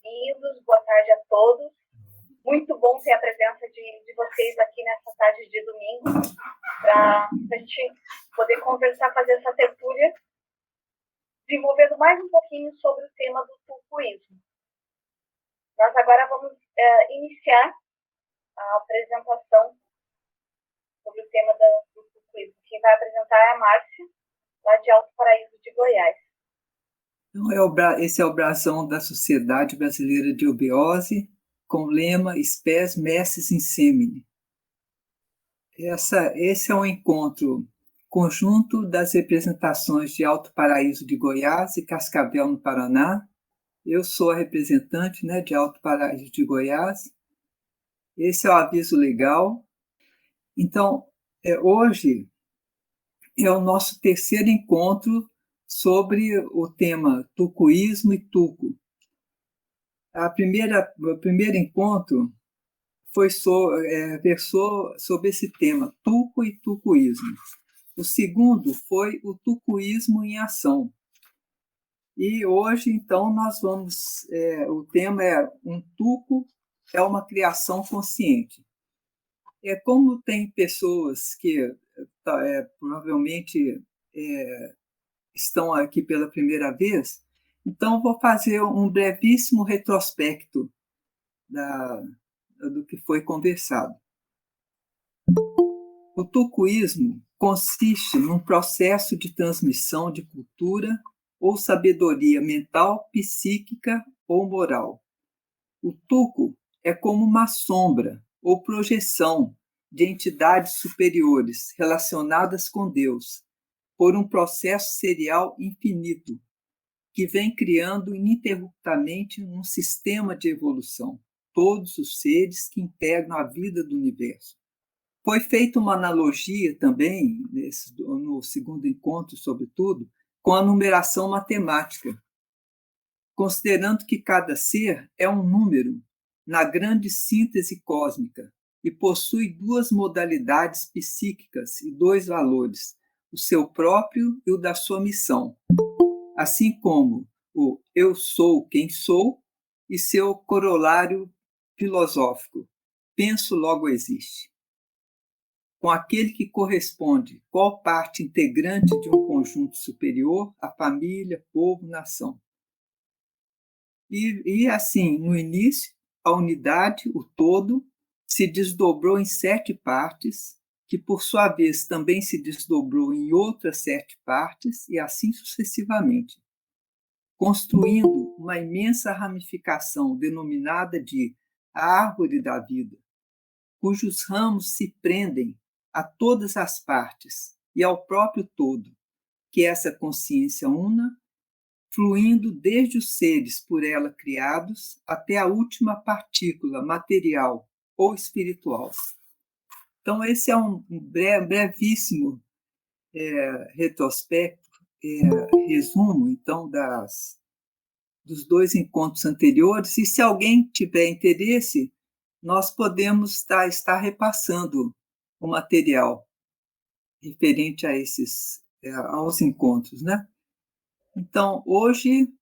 bem-vindos, boa tarde a todos. Muito bom ter a presença de vocês aqui nessa tarde de domingo, para a gente poder conversar, fazer essa tertúlia, desenvolvendo mais um pouquinho sobre o tema do tulkuísmo. Nós agora vamos iniciar a apresentação sobre o tema do tulkuísmo. Quem vai apresentar é a Márcia, lá de Alto Paraíso de Goiás. Então, esse é o brasão da Sociedade Brasileira de Obeose, com o lema Spes Messes in Semine. Esse é um encontro conjunto das representações de Alto Paraíso de Goiás e Cascavel, no Paraná. Eu sou a representante, de Alto Paraíso de Goiás. Esse é o aviso legal. Então, hoje é o nosso terceiro encontro sobre o tema tulkuísmo e tulku. O primeiro encontro versou sobre esse tema, tulku e tulkuísmo. O segundo foi o tulkuísmo em ação. E hoje, então, o tema é um tulku é uma criação consciente. Como tem pessoas que provavelmente estão aqui pela primeira vez, então vou fazer um brevíssimo retrospecto do que foi conversado. O tulkuísmo consiste num processo de transmissão de cultura ou sabedoria mental, psíquica ou moral. O tulku é como uma sombra ou projeção de entidades superiores relacionadas com Deus, por um processo serial infinito, que vem criando ininterruptamente um sistema de evolução, todos os seres que integram a vida do universo. Foi feita uma analogia também, no segundo encontro, sobretudo, com a numeração matemática, considerando que cada ser é um número na grande síntese cósmica e possui duas modalidades psíquicas e dois valores, o seu próprio e o da sua missão, assim como o eu sou quem sou e seu corolário filosófico, penso logo existe. Com aquele que corresponde qual parte integrante de um conjunto superior, a família, povo, nação. E assim, no início, a unidade, o todo, se desdobrou em 7 partes, que por sua vez também se desdobrou em outras 7 partes, e assim sucessivamente, construindo uma imensa ramificação denominada de árvore da vida, cujos ramos se prendem a todas as partes e ao próprio todo, que é essa consciência una, fluindo desde os seres por ela criados até a última partícula material ou espiritual. Então, esse é um brevíssimo retrospecto, resumo, então, dos 2 encontros anteriores. E se alguém tiver interesse, nós podemos estar repassando o material referente aos encontros, né? Então, hoje,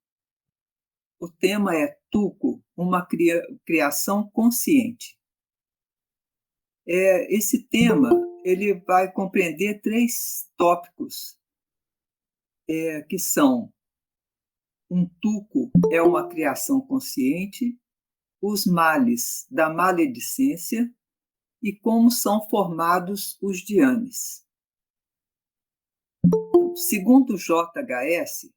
o tema é tulku, uma criação consciente. Esse tema ele vai compreender 3 tópicos, que são: um tulku é uma criação consciente, os males da maledicência e como são formados os dhyanis. Segundo JHS,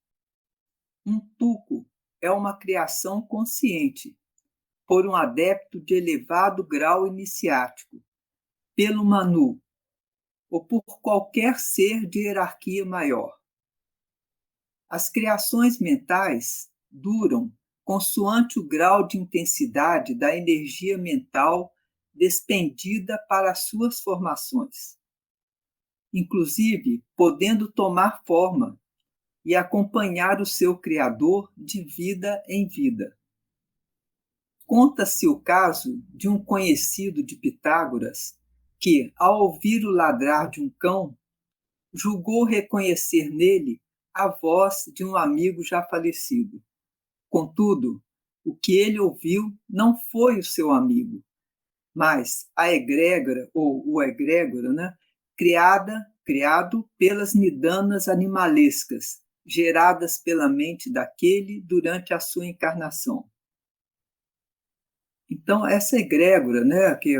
um tulku é uma criação consciente por um adepto de elevado grau iniciático, pelo Manu, ou por qualquer ser de hierarquia maior. As criações mentais duram consoante o grau de intensidade da energia mental despendida para as suas formações, inclusive podendo tomar forma e acompanhar o seu Criador de vida em vida. Conta-se o caso de um conhecido de Pitágoras que, ao ouvir o ladrar de um cão, julgou reconhecer nele a voz de um amigo já falecido. Contudo, o que ele ouviu não foi o seu amigo, mas a egrégora, ou o egrégora, né, criado pelas nidanas animalescas, geradas pela mente daquele durante a sua encarnação. Então, essa egrégora, né, que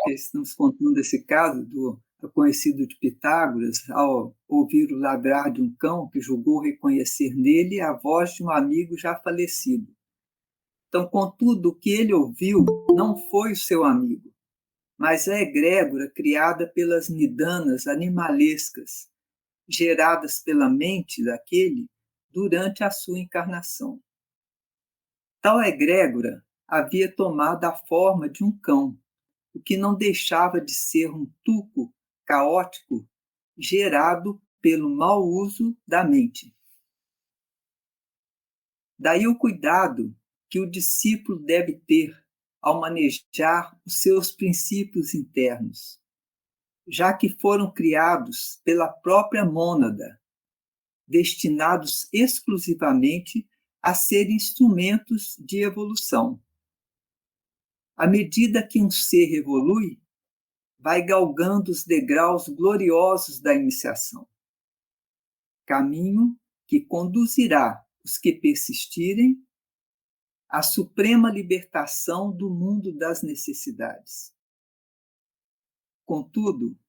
estamos contando esse caso do conhecido de Pitágoras, ao ouvir o ladrar de um cão que julgou reconhecer nele a voz de um amigo já falecido. Então, contudo, o que ele ouviu não foi o seu amigo, mas a egrégora criada pelas nidanas animalescas, geradas pela mente daquele durante a sua encarnação. Tal egrégora havia tomado a forma de um cão, o que não deixava de ser um tuco caótico gerado pelo mau uso da mente. Daí o cuidado que o discípulo deve ter ao manejar os seus princípios internos, já que foram criados pela própria mônada, destinados exclusivamente a ser instrumentos de evolução. À medida que um ser evolui, vai galgando os degraus gloriosos da iniciação, caminho que conduzirá os que persistirem à suprema libertação do mundo das necessidades. Contudo,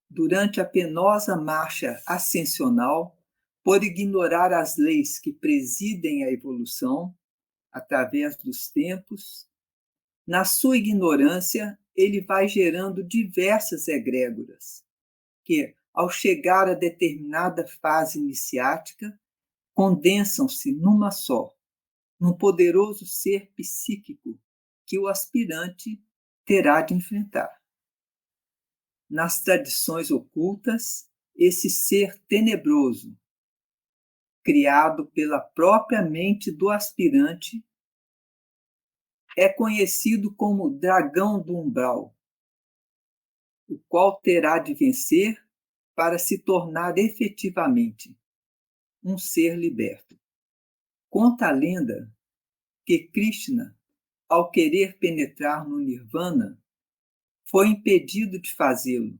durante a penosa marcha ascensional, por ignorar as leis que presidem a evolução, através dos tempos, na sua ignorância, ele vai gerando diversas egrégoras, que, ao chegar a determinada fase iniciática, condensam-se numa só, num poderoso ser psíquico que o aspirante terá de enfrentar. Nas tradições ocultas, esse ser tenebroso, criado pela própria mente do aspirante, é conhecido como dragão do umbral, o qual terá de vencer para se tornar efetivamente um ser liberto. Conta a lenda que Krishna, ao querer penetrar no Nirvana, foi impedido de fazê-lo,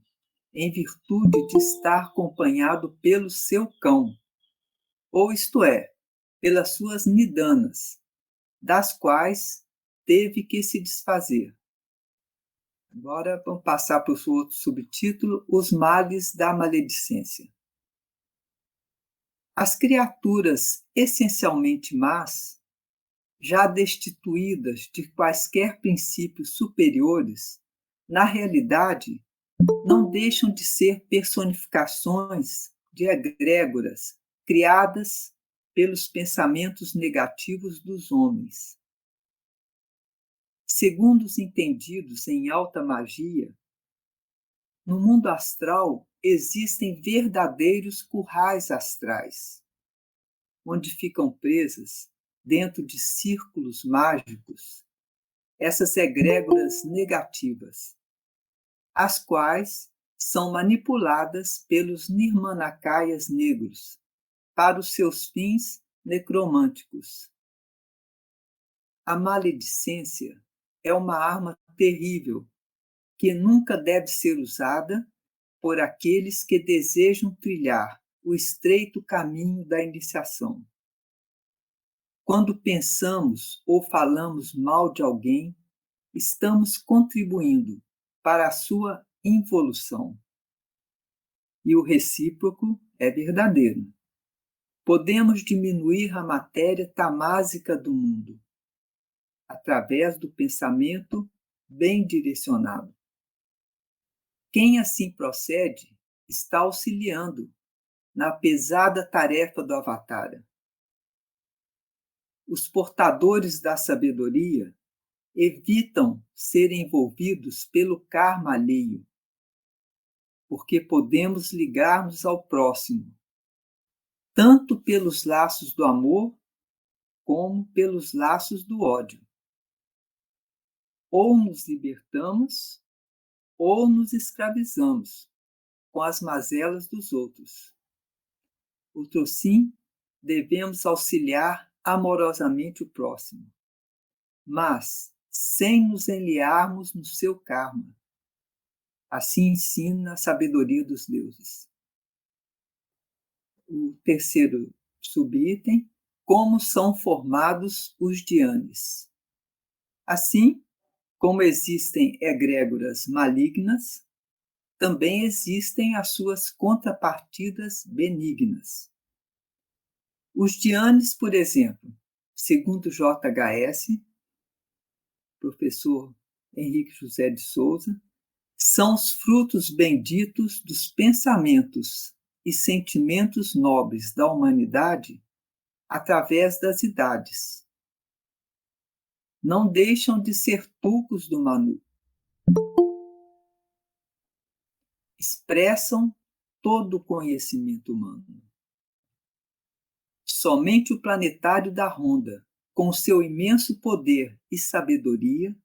em virtude de estar acompanhado pelo seu cão, ou isto é, pelas suas nidanas, das quais teve que se desfazer. Agora vamos passar para o outro subtítulo, Os Males da Maledicência. As criaturas essencialmente más, já destituídas de quaisquer princípios superiores, na realidade, não deixam de ser personificações de egrégoras criadas pelos pensamentos negativos dos homens. Segundo os entendidos em alta magia, no mundo astral existem verdadeiros currais astrais, onde ficam presas, dentro de círculos mágicos, essas egrégoras negativas, as quais são manipuladas pelos nirmanakayas negros para os seus fins necromânticos. A maledicência é uma arma terrível que nunca deve ser usada por aqueles que desejam trilhar o estreito caminho da iniciação. Quando pensamos ou falamos mal de alguém, estamos contribuindo para a sua involução. E o recíproco é verdadeiro. Podemos diminuir a matéria tamásica do mundo através do pensamento bem direcionado. Quem assim procede está auxiliando na pesada tarefa do Avatara. Os portadores da sabedoria evitam serem envolvidos pelo karma alheio, porque podemos ligar-nos ao próximo, tanto pelos laços do amor como pelos laços do ódio. Ou nos libertamos, ou nos escravizamos com as mazelas dos outros. Outrosim, devemos auxiliar amorosamente o próximo, mas sem nos enliarmos no seu karma. Assim ensina a sabedoria dos deuses. O terceiro subitem, como são formados os dhyanis. Assim como existem egrégoras malignas, também existem as suas contrapartidas benignas. Os dhyanis, por exemplo, segundo JHS, professor Henrique José de Souza, são os frutos benditos dos pensamentos e sentimentos nobres da humanidade através das idades. Não deixam de ser tulcos do Manu. Expressam todo o conhecimento humano. Somente o planetário da Ronda, com seu imenso poder e sabedoria,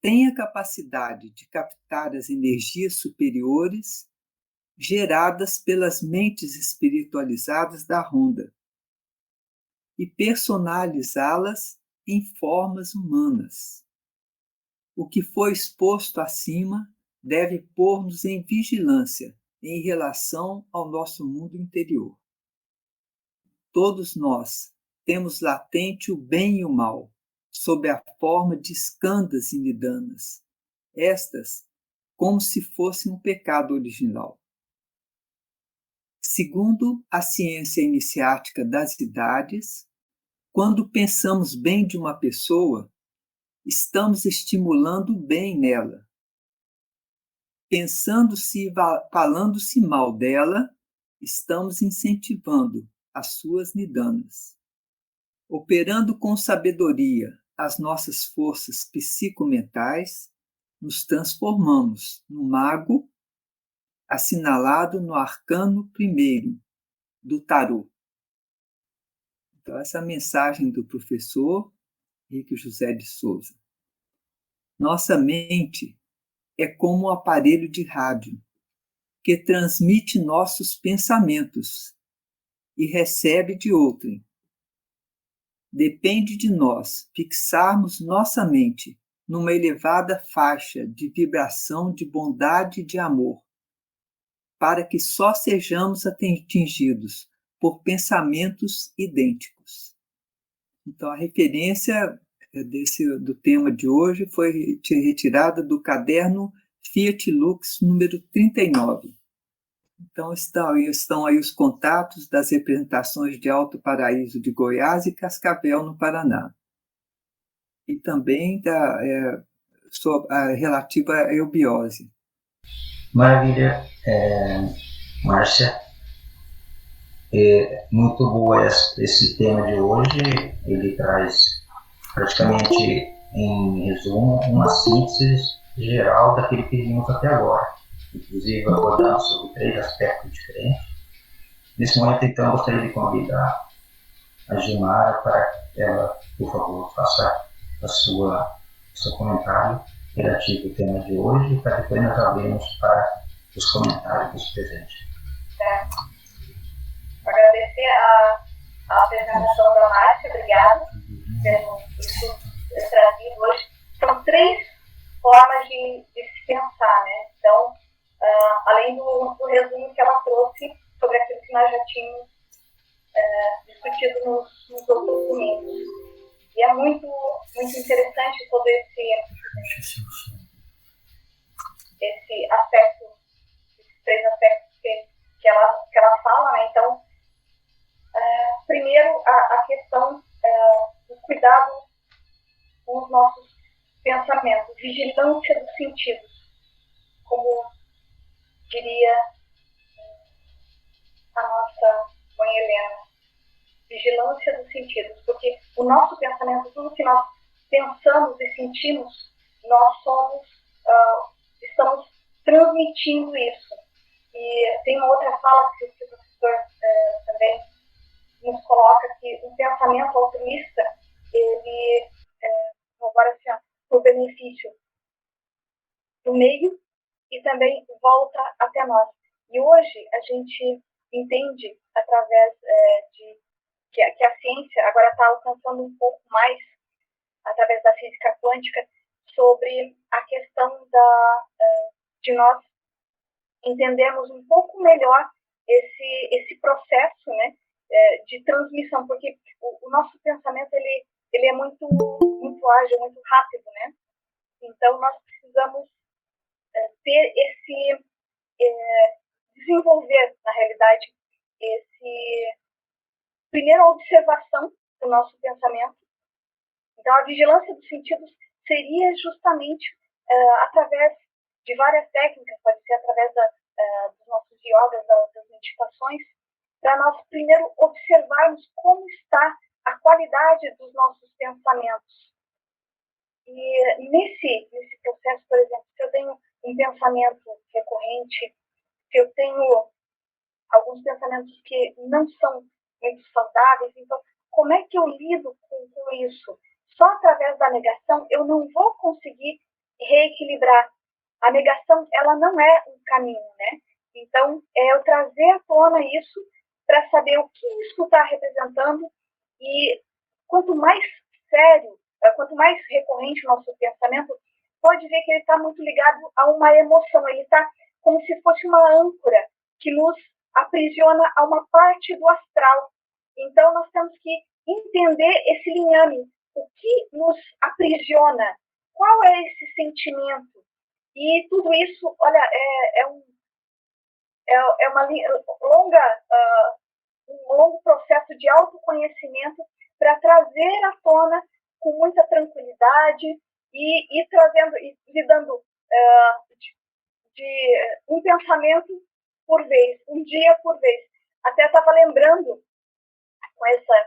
tem a capacidade de captar as energias superiores geradas pelas mentes espiritualizadas da Ronda e personalizá-las em formas humanas. O que foi exposto acima deve pôr-nos em vigilância em relação ao nosso mundo interior. Todos nós temos latente o bem e o mal, sob a forma de skandhas e nidanas, estas como se fossem um pecado original. Segundo a ciência iniciática das idades, quando pensamos bem de uma pessoa, estamos estimulando o bem nela. Pensando-se e falando-se mal dela, estamos incentivando as suas nidanas. Operando com sabedoria as nossas forças psicomentais, nos transformamos no mago assinalado no arcano primeiro do tarô. Então, essa é a mensagem do professor Henrique José de Souza. Nossa mente é como um aparelho de rádio que transmite nossos pensamentos e recebe de outrem. Depende de nós fixarmos nossa mente numa elevada faixa de vibração de bondade e de amor, para que só sejamos atingidos por pensamentos idênticos. Então, a referência do tema de hoje foi retirada do caderno Fiat Lux número 39. Então, estão aí os contatos das representações de Alto Paraíso de Goiás e Cascavel, no Paraná. E também relativa à eubiose. Maravilha, Márcia. É muito boa esse tema de hoje. Ele traz praticamente, em resumo, uma síntese geral daquilo que vimos até agora, inclusive abordando sobre 3 aspectos diferentes. Nesse momento, então, eu gostaria de convidar a Gilmara para que ela, por favor, faça o seu comentário relativo ao tema de hoje, para depois nós abrirmos para os comentários dos presentes. Agradecer a apresentação da Márcia, obrigada pelo estudo trazido hoje. São 3 formas de se pensar, né? Então, além do resumo que ela trouxe sobre aquilo que nós já tínhamos discutido nos outros domingos. E é muito, muito interessante todo esse aspecto, esses 3 aspectos que ela fala, né? Então, primeiro, a questão do cuidado com os nossos pensamentos, vigilância dos sentidos, como diria a nossa mãe Helena, vigilância dos sentidos, porque o nosso pensamento, tudo que nós pensamos e sentimos, nós estamos transmitindo isso. E tem uma outra fala que o professor também nos coloca, que o pensamento altruísta, ele, agora assim, o benefício do meio e também volta até nós. E hoje a gente entende, através que a ciência agora está alcançando um pouco mais, através da física quântica, sobre a questão de nós entendermos um pouco melhor esse processo, né, de transmissão, porque o nosso pensamento ele é muito, muito ágil, muito rápido, né? Então, nós precisamos ter desenvolver, na realidade, primeiro, a observação do nosso pensamento. Então, a vigilância dos sentidos seria justamente através de várias técnicas, pode ser através dos nossos yogas, das meditações, para nós primeiro observarmos como está a qualidade dos nossos pensamentos. E nesse processo, por exemplo, se eu tenho um pensamento recorrente, se eu tenho alguns pensamentos que não são muito saudáveis, então, como é que eu lido com isso? Só através da negação eu não vou conseguir reequilibrar. A negação, ela não é um caminho, né? Então, eu trazer à tona isso para saber o que isso está representando, e quanto mais sério, quanto mais recorrente o nosso pensamento, pode ver que ele está muito ligado a uma emoção, ele está como se fosse uma âncora que nos aprisiona a uma parte do astral. Então, nós temos que entender esse linhame, o que nos aprisiona, qual é esse sentimento. E tudo isso, olha, é uma um longo processo de autoconhecimento para trazer à tona com muita tranquilidade e trazendo e lidando de um pensamento por vez, um dia por vez. Até estava lembrando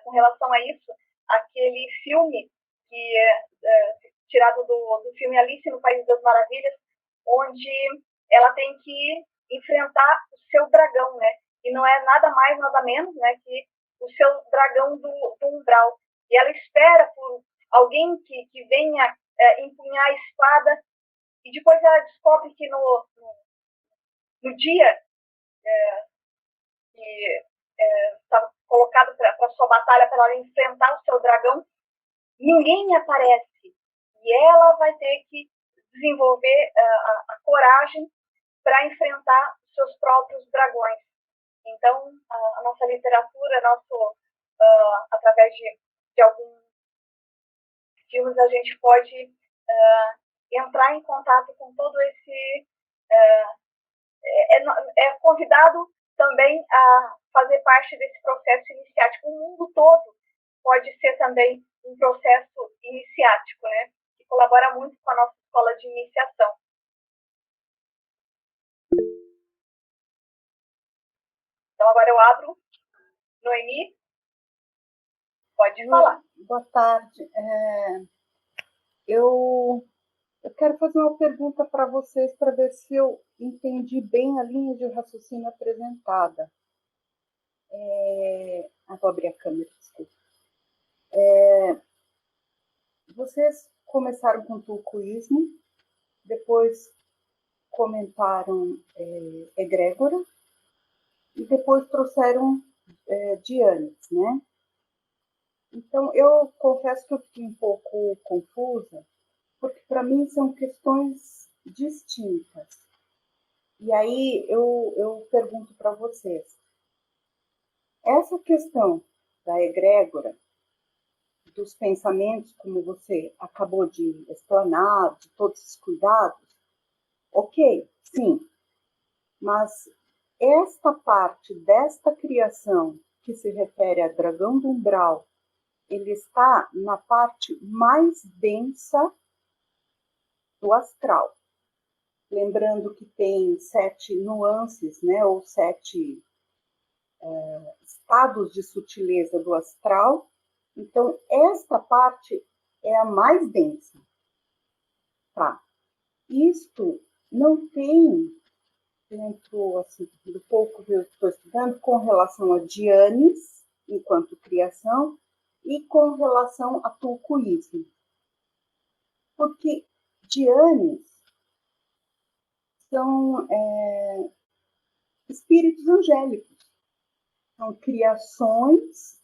com relação a isso, aquele filme que tirado do filme Alice no País das Maravilhas, onde ela tem que enfrentar o seu dragão, né? E não é nada mais, nada menos, né, que o seu dragão do umbral. E ela espera por alguém que venha empunhar a espada, e depois ela descobre que no dia que estava colocado para sua batalha, para ela enfrentar o seu dragão, ninguém aparece. E ela vai ter que desenvolver a coragem para enfrentar seus próprios dragões. Então, a nossa literatura, através de alguns filmes, a gente pode entrar em contato com todo esse... é convidado também a fazer parte desse processo iniciático. O mundo todo pode ser também um processo iniciático, né? Que colabora muito com a nossa escola de iniciação. Então, agora eu abro. Noemi, pode falar. Boa tarde. Eu quero fazer uma pergunta para vocês para ver se eu entendi bem a linha de raciocínio apresentada. Vou abrir a câmera, desculpa. Vocês começaram com o tulkuísmo, depois comentaram egrégora, e depois trouxeram Dhyanis, né? Então, eu confesso que eu fiquei um pouco confusa, porque para mim são questões distintas. E aí eu pergunto para vocês, essa questão da egrégora, dos pensamentos, como você acabou de explanar, de todos os cuidados, ok, sim, mas esta parte desta criação que se refere a dragão do umbral, ele está na parte mais densa do astral. Lembrando que tem 7 nuances, né, ou 7 estados de sutileza do astral. Então, esta parte é a mais densa. Tá. Isto não tem, dentro assim, do pouco que eu estou estudando, com relação a Dhyanis, enquanto criação, e com relação a tulkuísmo. Porque Dhyanis são espíritos angélicos, são criações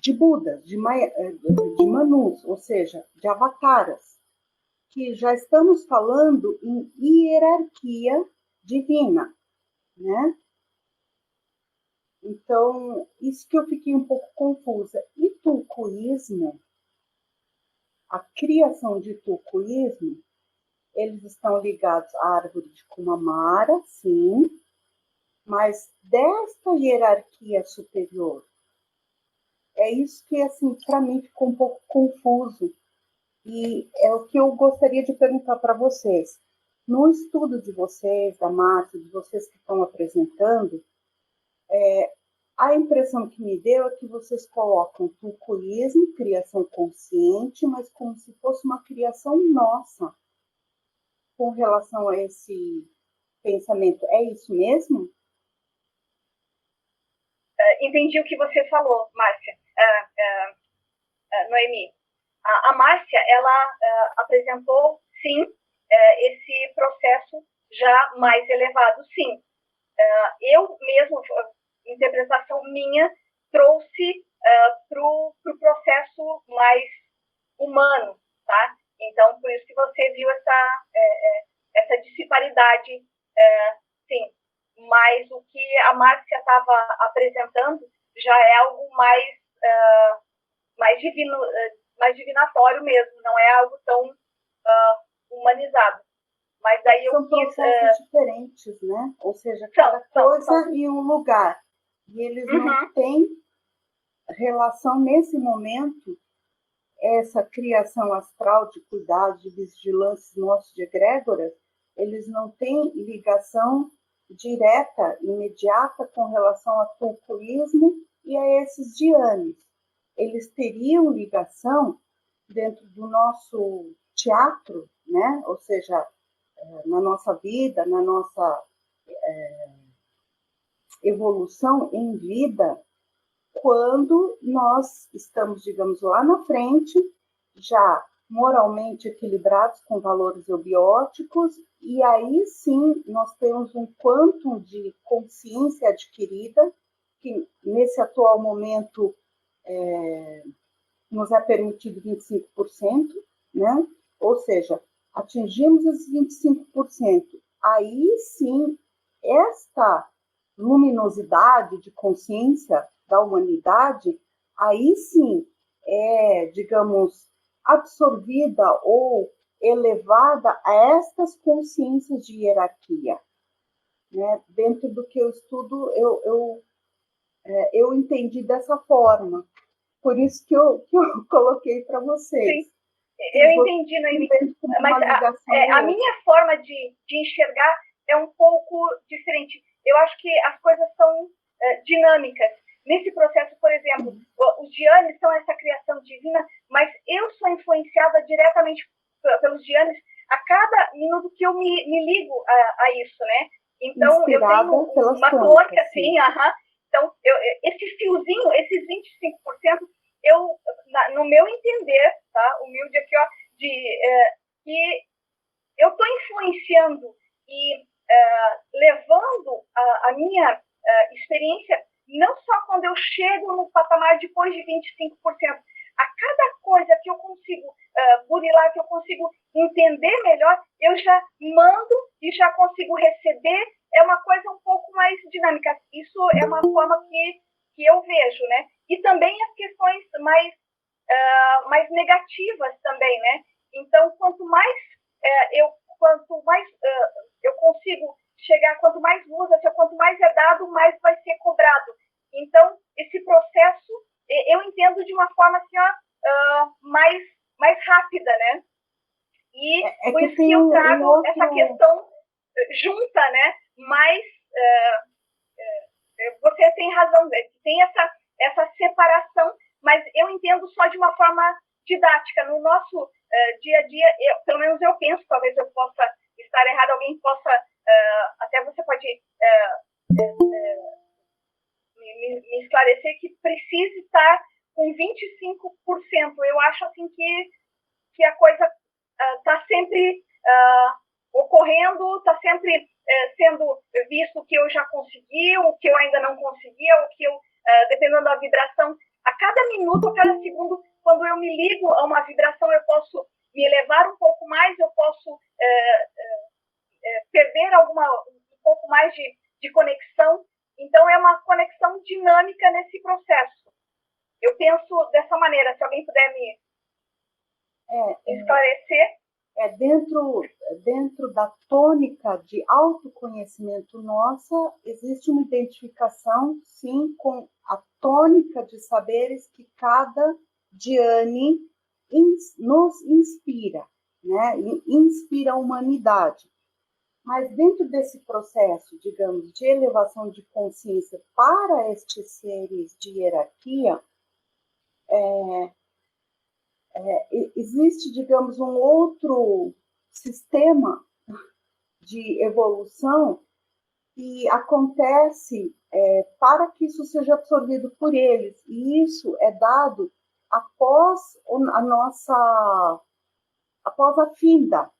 de Budas, de Manus, ou seja, de avataras, que já estamos falando em hierarquia divina, né? Então, isso que eu fiquei um pouco confusa. E tucuísmo, a criação de tucuísmo, eles estão ligados à árvore de Kumamara, sim, mas desta hierarquia superior, é isso que, assim, para mim ficou um pouco confuso. E é o que eu gostaria de perguntar para vocês. No estudo de vocês, da Márcia, de vocês que estão apresentando, a impressão que me deu é que vocês colocam tucuísmo, criação consciente, mas como se fosse uma criação nossa com relação a esse pensamento. É isso mesmo? Entendi o que você falou, Márcia. Noemi, a Márcia, ela apresentou, sim, esse processo já mais elevado, sim. Eu mesmo, interpretação minha, trouxe para o processo mais humano, tá? Então, por isso que você viu essa disparidade, sim. Mas o que a Márcia estava apresentando já é algo mais divinatório mesmo, não é algo tão humanizado. Mas daí são processos diferentes, né? Ou seja, cada coisa em um lugar. E eles não têm relação nesse momento, essa criação astral de cuidados, de vigilância nossos de egrégoras, eles não têm ligação direta, imediata com relação a tucuísmo e a esses dhyanis. Eles teriam ligação dentro do nosso teatro, né? Ou seja, na nossa vida, na nossa evolução em vida, quando nós estamos, digamos, lá na frente, já moralmente equilibrados com valores eubióticos, e aí sim nós temos um quantum de consciência adquirida, que nesse atual momento nos é permitido 25%, né? Ou seja, atingimos esses 25%. Aí sim, esta luminosidade de consciência da humanidade, aí sim é, digamos, absorvida ou elevada a estas consciências de hierarquia. Né? Dentro do que eu estudo, eu entendi dessa forma. Por isso que eu coloquei para vocês. Sim, eu entendi, Noemi. Mas a minha forma de enxergar é um pouco diferente. Eu acho que as coisas são dinâmicas. Nesse processo, por exemplo, os dhyanis são essa criação divina, mas eu sou influenciada diretamente pelos dhyanis a cada minuto que eu me ligo a isso, né? Então, inspirada eu tenho uma tônica, assim, Então, esse fiozinho, esses 25%, no meu entender, tá? Humilde aqui, ó, que eu estou influenciando e levando a minha experiência, não só quando eu chego no patamar depois de 25%, a cada coisa que eu consigo burilar, que eu consigo entender melhor, eu já mando e já consigo receber. É uma coisa um pouco mais dinâmica. Isso é uma forma que eu vejo, né? E também as questões mais negativas também, né? Então, quanto mais eu consigo chegar, quanto mais luz, quanto mais é dado, mais vai ser cobrado. Então, esse processo, eu entendo de uma forma assim, mais rápida, né? E por isso que eu trago essa questão junta, né? Mas você tem razão, tem essa separação, mas eu entendo só de uma forma didática. No nosso dia a dia, pelo menos eu penso, talvez eu possa estar errado, alguém possa, até você pode me esclarecer, que precisa estar com 25%. Eu acho assim que a coisa está sempre ocorrendo, está sempre sendo visto o que eu já consegui, o que eu ainda não consegui, o que eu, dependendo da vibração, a cada minuto, a cada segundo, quando eu me ligo a uma vibração, eu posso me elevar um pouco mais, eu posso perder um pouco mais de conexão. Então, é uma conexão dinâmica nesse processo. Eu penso dessa maneira, se alguém puder me esclarecer. Dentro da tônica de autoconhecimento nossa, existe uma identificação, sim, com a tônica de saberes que cada Dhyani nos inspira, né? Inspira a humanidade. Mas dentro desse processo, digamos, de elevação de consciência para estes seres de hierarquia, existe, digamos, um outro sistema de evolução que acontece para que isso seja absorvido por eles. E isso é dado após a finda,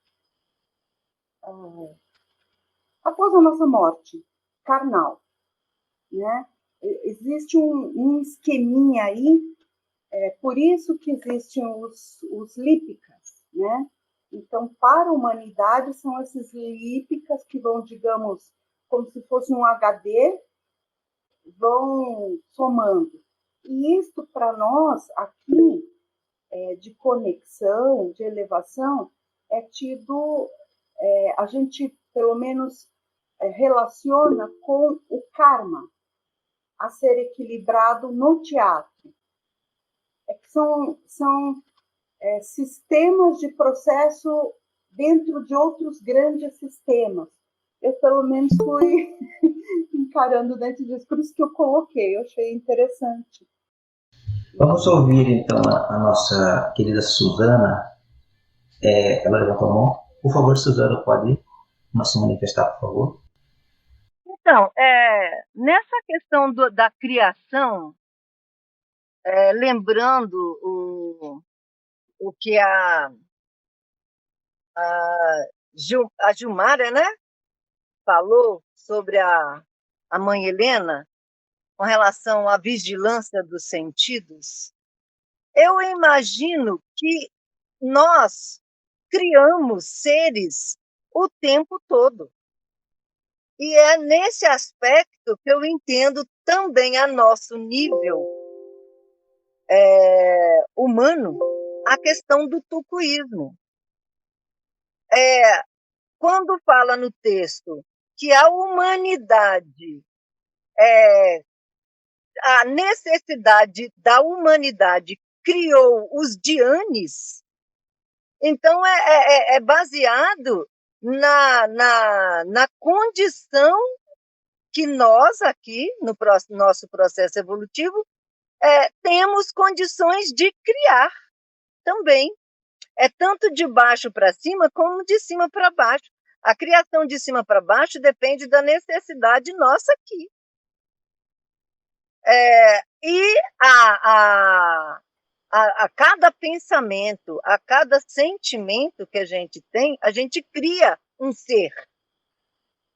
após a nossa morte carnal, né? Existe um esqueminha aí, por isso que existem os lípicas, né? Então, para a humanidade, são esses lípicas que vão, digamos, como se fosse um HD, vão somando. E isto, para nós, aqui, de conexão, de elevação, é tido, a gente, pelo menos, relaciona com o karma a ser equilibrado no teatro. Que são sistemas de processo dentro de outros grandes sistemas. Eu, pelo menos, fui encarando dentro disso, por isso que eu coloquei, eu achei interessante. Vamos ouvir, então, a nossa querida Suzana. Ela levantou a mão. Por favor, Suzana, pode se manifestar, por favor? Então, nessa questão da criação, lembrando o que a Gilmara, né, falou sobre a mãe Helena, com relação à vigilância dos sentidos, eu imagino que nós criamos seres o tempo todo. E é nesse aspecto que eu entendo também a nosso nível humano a questão do tucuísmo. Quando fala no texto que a humanidade, a necessidade da humanidade criou os Dhyanis, então é baseado na condição que nós aqui, no nosso processo evolutivo, temos condições de criar também. É tanto de baixo para cima como de cima para baixo. A criação de cima para baixo depende da necessidade nossa aqui. E a cada pensamento, a cada sentimento que a gente tem, a gente cria um ser,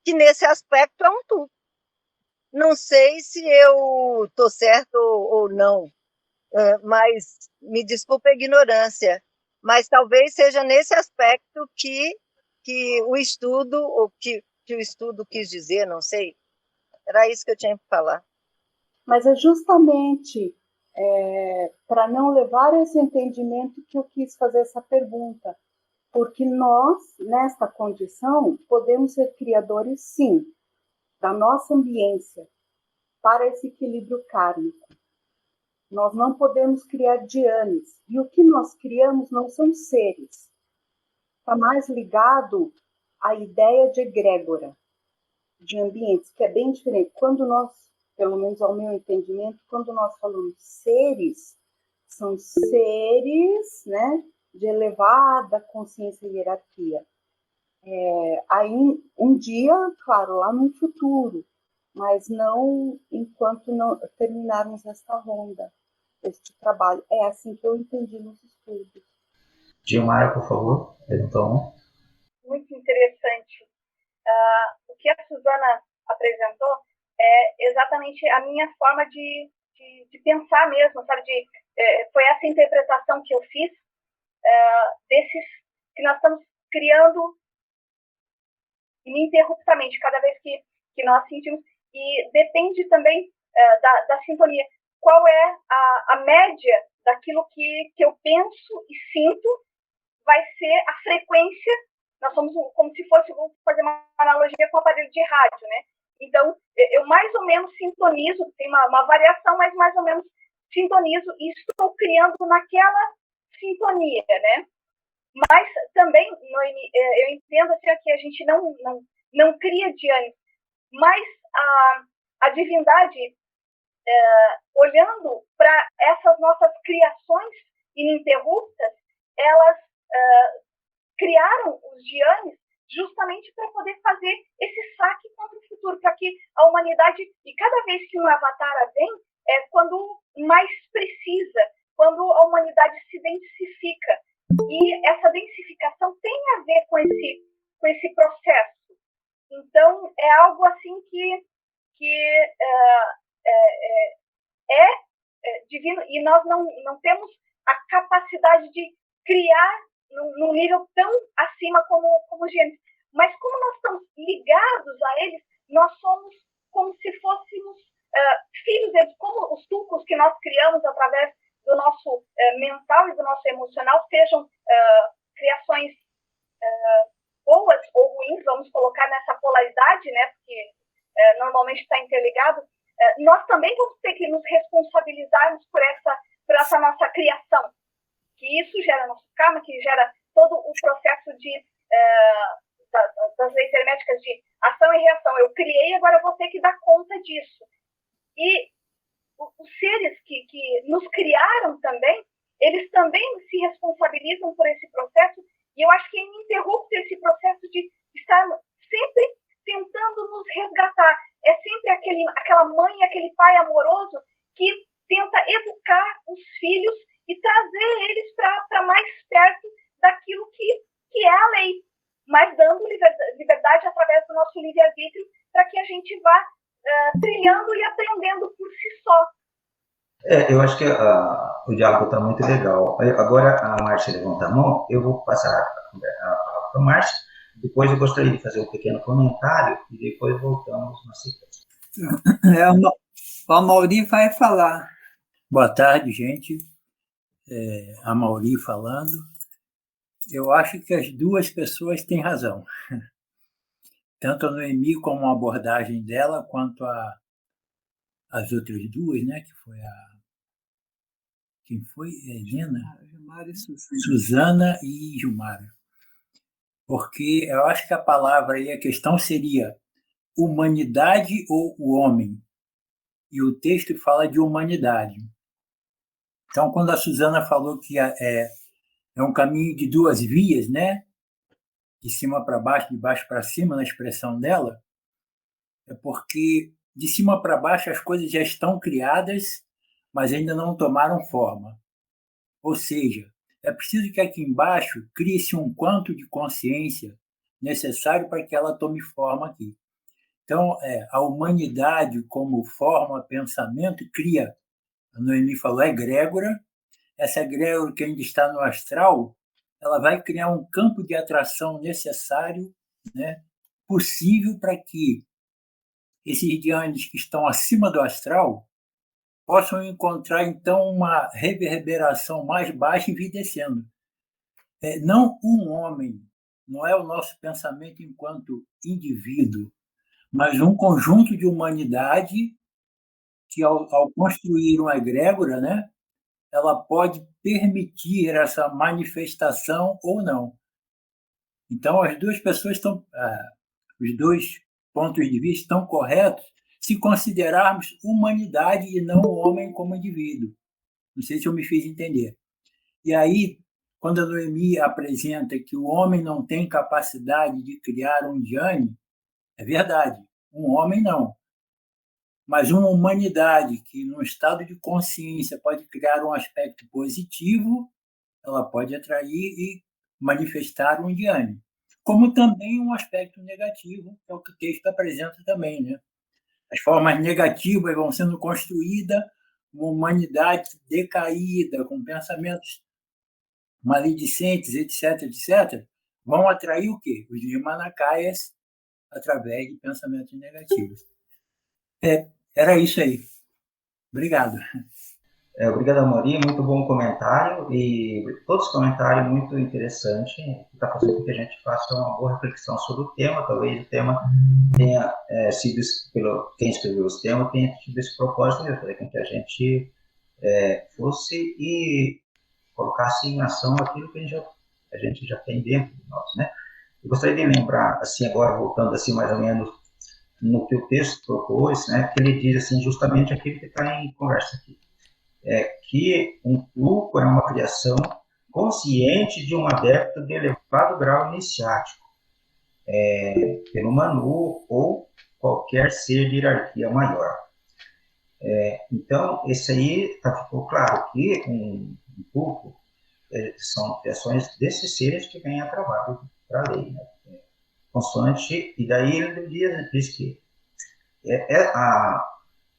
que nesse aspecto é um tudo. Não sei se eu estou certo ou não, mas me desculpe a ignorância, mas talvez seja nesse aspecto que o estudo, ou que o estudo quis dizer, não sei. Era isso que eu tinha que falar. Mas é justamente para não levar esse entendimento que eu quis fazer essa pergunta, porque nós, nesta condição, podemos ser criadores, sim, da nossa ambiência para esse equilíbrio kármico. Nós não podemos criar dhyanis. E o que nós criamos não são seres. Está mais ligado à ideia de egrégora, de ambientes, que é bem diferente. Quando nós, pelo menos ao meu entendimento, quando nós falamos seres, são seres, né, de elevada consciência e hierarquia. Aí, um dia, claro, lá no futuro, mas não enquanto não terminarmos esta ronda, este trabalho. É assim que eu entendi nos estudos. Gilmara, por favor, então. Muito interessante. O que a Suzana apresentou é exatamente a minha forma de pensar mesmo, sabe? Foi essa interpretação que eu fiz desses que nós estamos criando ininterruptamente, cada vez que nós sentimos, e depende também da sintonia. Qual é a média daquilo que eu penso e sinto, vai ser a frequência. Nós somos como se fosse, vamos fazer uma analogia com o aparelho de rádio, né? Então, eu mais ou menos sintonizo, tem uma variação, mas mais ou menos sintonizo e estou criando naquela sintonia, né? Mas também, Noemi, eu entendo assim, que a gente não cria de antes, mas a divindade, olhando para essas nossas criações ininterruptas, elas criaram os Dianes justamente para poder fazer esse saque contra o futuro, para que a humanidade, e cada vez que um avatar vem, é quando mais precisa, quando a humanidade se densifica. E essa densificação tem a ver com esse processo. Então, é algo assim que é divino, e nós não temos a capacidade de criar num nível tão acima como os gêmeos. Mas como nós estamos ligados a eles, nós somos como se fôssemos filhos deles, como os tulcos que nós criamos através do nosso mental e do nosso emocional, sejam criações boas ou ruins, vamos colocar nessa polaridade, né, porque normalmente está interligado, nós também vamos ter que nos responsabilizarmos por essa nossa criação, que isso gera nosso karma, que gera todo o processo das leis herméticas de ação e reação. Eu criei, agora eu vou ter que dar conta disso. E os seres que nos criaram também, eles também se responsabilizam por esse processo, e eu acho que é ininterrupto esse processo de estar sempre tentando nos resgatar. É sempre aquela mãe, aquele pai amoroso que tenta educar os filhos e trazer eles para mais perto daquilo que é a lei, mas dando liberdade através do nosso livre-arbítrio para que a gente vá trilhando e aprendendo por si só. Eu acho que o diálogo está muito legal. Agora a Márcia levanta a mão, eu vou passar a palavra para a Márcia, depois eu gostaria de fazer um pequeno comentário e depois voltamos na sequência. O Amaury vai falar. Boa tarde, gente. Amaury falando. Eu acho que as duas pessoas têm razão. Tanto a Noemi como a abordagem dela, quanto as outras duas, né? Que foi Quem foi? Helena? Gilmara e Suzana e Gilmara. Porque eu acho que a palavra aí, a questão seria humanidade ou o homem? E o texto fala de humanidade. Então, quando a Suzana falou que é um caminho de duas vias, né? De cima para baixo, de baixo para cima, na expressão dela, é porque de cima para baixo as coisas já estão criadas, mas ainda não tomaram forma. Ou seja, é preciso que aqui embaixo crie-se um quanto de consciência necessário para que ela tome forma aqui. Então, a humanidade como forma, pensamento, cria, a Noemi falou, egrégora. Essa egrégora que ainda está no astral, ela vai criar um campo de atração necessário, né, possível para que esses Dianes que estão acima do astral possam encontrar, então, uma reverberação mais baixa e vir descendo. Não um homem, não é o nosso pensamento enquanto indivíduo, mas um conjunto de humanidade que, ao construir uma egrégora, né, ela pode permitir essa manifestação ou não. Então, as duas pessoas estão, os dois pontos de vista estão corretos se considerarmos humanidade e não o homem como indivíduo. Não sei se eu me fiz entender. E aí, quando a Noemi apresenta que o homem não tem capacidade de criar um Diane, é verdade, um homem não. Mas uma humanidade que, num estado de consciência, pode criar um aspecto positivo, ela pode atrair e manifestar um Diane. como também um aspecto negativo, que é o que o texto apresenta também, né? As formas negativas vão sendo construídas, uma humanidade decaída, com pensamentos maledicentes, etc., etc., vão atrair o quê? Os Vimanakayas através de pensamentos negativos. Era isso aí. Obrigado. Obrigado, Amorim. Muito bom comentário. E todos os comentários muito interessantes. Está fazendo com que a gente faça uma boa reflexão sobre o tema. Talvez o tema tenha sido, quem escreveu os temas, tenha tido esse propósito de fazer com que a gente fosse e colocasse em ação aquilo que a gente já tem dentro de nós, né? Eu gostaria de lembrar, assim, agora voltando assim mais ou menos no que o texto propôs, né? Que ele diz assim justamente aquilo que está em conversa aqui, que um truco é uma criação consciente de um adepto de elevado grau iniciático, pelo Manu ou qualquer ser de hierarquia maior. Então, esse aí ficou claro que um truco são criações desses seres que vêm a trabalho para a lei, né? Consoante, e daí ele diz que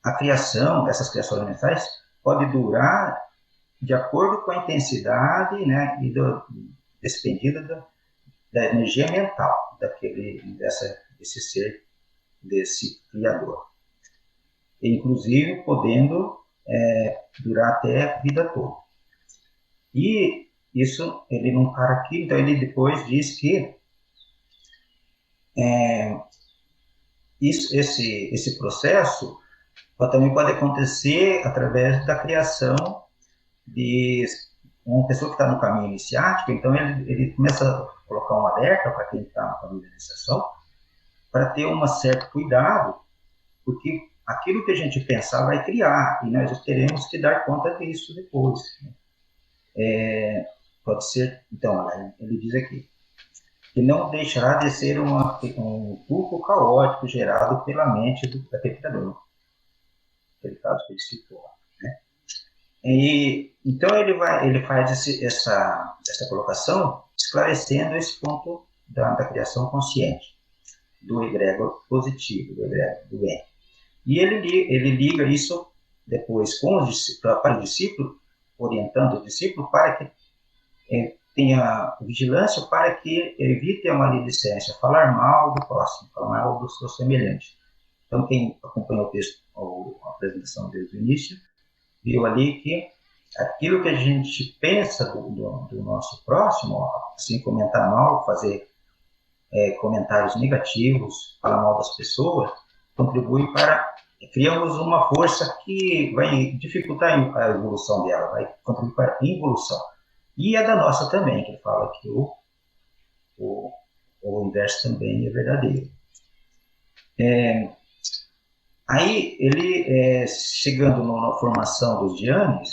a criação, essas criações mentais, pode durar de acordo com a intensidade, né, e despendida da energia mental desse ser, desse criador. E, inclusive, podendo durar até a vida toda. E isso, ele não para aqui, então ele depois diz que esse processo também pode acontecer através da criação de uma pessoa que está no caminho iniciático. Então ele começa a colocar um alerta para quem está no caminho de iniciação, para ter um certo cuidado, porque aquilo que a gente pensar vai criar, e nós teremos que dar conta disso depois, né? Pode ser, então, ele diz aqui, que não deixará de ser um truco caótico gerado pela mente daquele criador, aquele caso que ele citou, né? E então ele faz essa colocação, esclarecendo esse ponto da criação consciente, do egrégor positivo, do egrégor do bem. E ele liga isso depois para o discípulo, orientando o discípulo para que tenha vigilância, para que evite a maledicência, falar mal do próximo, falar mal do seu semelhante. Então, quem acompanhou o texto, a apresentação desde o início, viu ali que aquilo que a gente pensa do nosso próximo, assim, comentar mal, fazer comentários negativos, falar mal das pessoas, contribui para criamos uma força que vai dificultar a evolução dela, vai contribuir para a involução. E a da nossa também, que fala que o inverso também é verdadeiro. Aí, ele, chegando na formação dos dhyanis,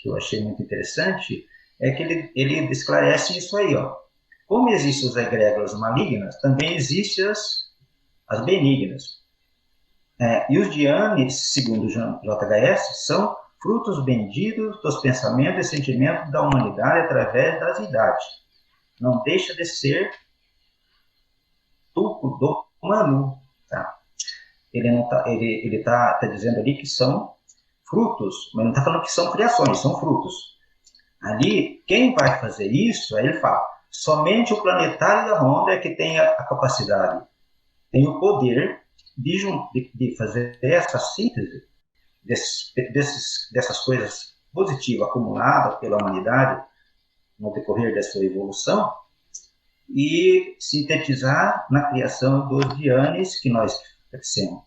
que eu achei muito interessante, é que ele esclarece isso aí, ó. Como existem os egrégoras malignas, também existem as benignas. E os dhyanis, segundo o JHS, são frutos benditos dos pensamentos e sentimentos da humanidade através das idades. Não deixa de ser tuco do Manu, tá? Ele está dizendo ali que são frutos, mas não está falando que são criações, são frutos. Ali, quem vai fazer isso, aí ele fala, somente o planetário da Honda é que tem a capacidade, tem o poder de fazer essa síntese dessas coisas positivas acumuladas pela humanidade no decorrer da sua evolução e sintetizar na criação dos dhyanis que nós pertencemos,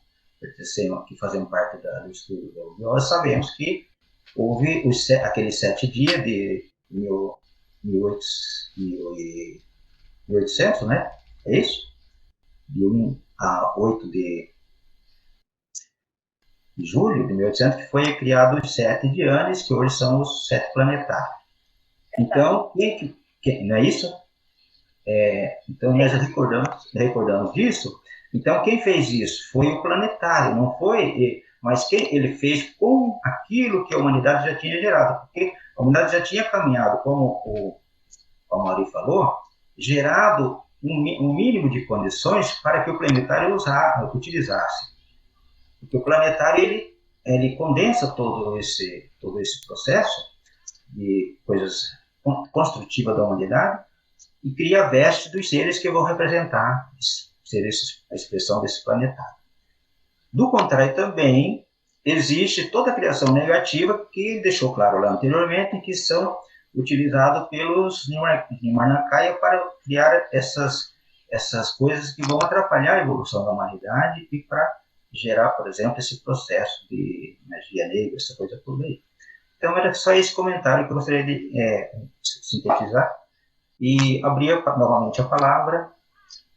que fazemos parte do estudo da Ubiose. Sabemos que houve aqueles 7 dias de 1800, né? É isso? De 1 a 8 de julho de 1800, que foi criado os 7 dhyanis, que hoje são os 7 planetários. Então, não é isso? Então, nós recordamos disso. Então, quem fez isso foi o planetário, não foi? Mas quem ele fez com aquilo que a humanidade já tinha gerado, porque a humanidade já tinha caminhado, como o Mauri falou, gerado um mínimo de condições para que o planetário utilizasse. Porque o planetário ele condensa todo esse processo de coisas construtivas da humanidade e cria a veste dos seres que vão representar a expressão desse planetário. Do contrário, também existe toda a criação negativa que ele deixou claro lá anteriormente, que são utilizados pelos Nirmanakaya para criar essas coisas que vão atrapalhar a evolução da humanidade e para gerar, por exemplo, esse processo de magia negra, essa coisa toda aí. Então, era só esse comentário que eu gostaria de sintetizar e abrir novamente a palavra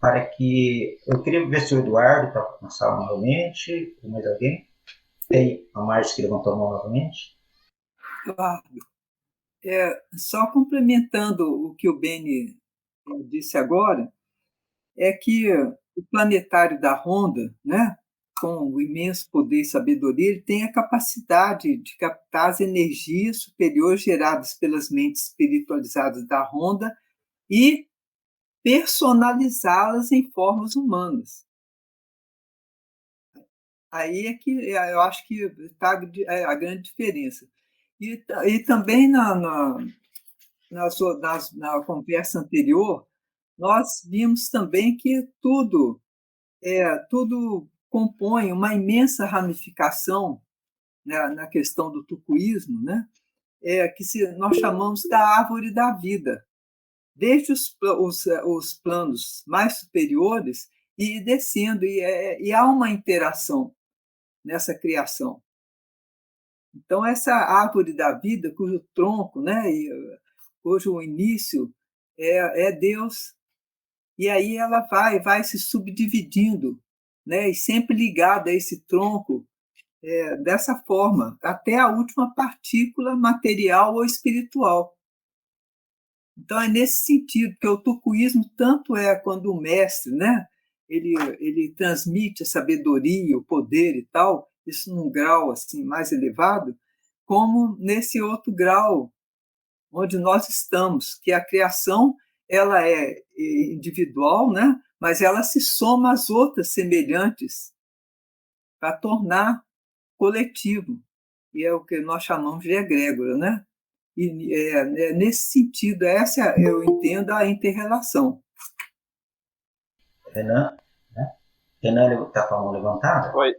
para que... Eu queria ver se o Eduardo está na sala novamente, ou mais alguém. Tem a Márcia que levantou a mão novamente. Eduardo, só complementando o que o Beni disse agora, é que o planetário da Ronda, né, com o imenso poder e sabedoria, ele tem a capacidade de captar as energias superiores geradas pelas mentes espiritualizadas da Ronda e personalizá-las em formas humanas. Aí é que eu acho que está a grande diferença. E também na conversa anterior, nós vimos também que tudo compõe uma imensa ramificação, né, na questão do tucuísmo, né, que nós chamamos da árvore da vida, desde os planos mais superiores e descendo, e há uma interação nessa criação. Então, essa árvore da vida, cujo tronco, né, cujo início é Deus, e aí ela vai se subdividindo, né, e sempre ligada a esse tronco, dessa forma, até a última partícula material ou espiritual. Então, é nesse sentido que o tucuísmo tanto quando o mestre, né, ele transmite a sabedoria, o poder e tal, isso num grau assim mais elevado, como nesse outro grau onde nós estamos, que a criação ela é individual, né, mas ela se soma às outras semelhantes para tornar coletivo, e é o que nós chamamos de egrégora, né? E nesse sentido, essa eu entendo a inter-relação. Renan, né? Renan está com a mão levantada. Oi.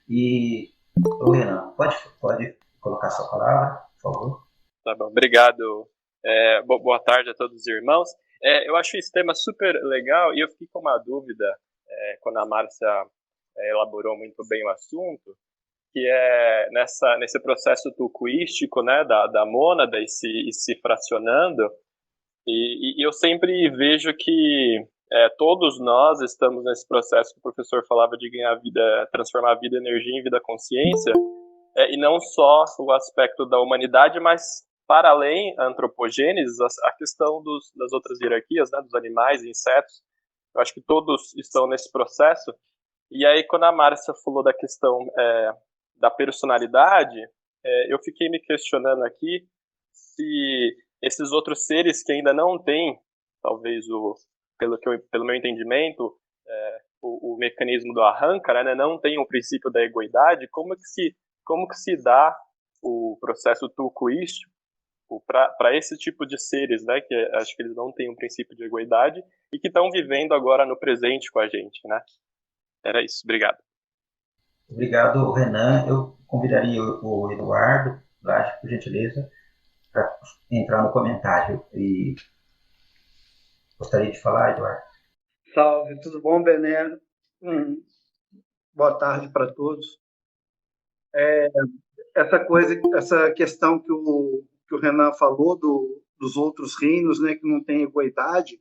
E o Renan, pode colocar sua palavra, por favor? Tá bom, obrigado. Boa tarde a todos os irmãos. Eu acho esse tema super legal e eu fiquei com uma dúvida quando a Márcia elaborou muito bem o assunto, que é nesse processo tucuístico, né, da mônada e se fracionando, e eu sempre vejo que todos nós estamos nesse processo que o professor falava de ganhar vida, transformar a vida em energia em vida consciência, e não só o aspecto da humanidade, mas para além da antropogênese, a questão das outras hierarquias, né, dos animais e insetos. Eu acho que todos estão nesse processo. E aí, quando a Márcia falou da questão da personalidade, eu fiquei me questionando aqui se esses outros seres que ainda não têm, talvez, pelo meu entendimento, o mecanismo do arranca, né, não tem o princípio da egoidade, como que se dá o processo tucuístico para esse tipo de seres, né, que acho que eles não têm um princípio de egoidade e que estão vivendo agora no presente com a gente, né? Era isso, obrigado. Obrigado, Renan. Eu convidaria o Eduardo, por gentileza, para entrar no comentário. E gostaria de falar, Eduardo? Salve, tudo bom, Bené? Boa tarde para todos. Essa questão que o Renan falou dos outros reinos, né, que não tem equidade,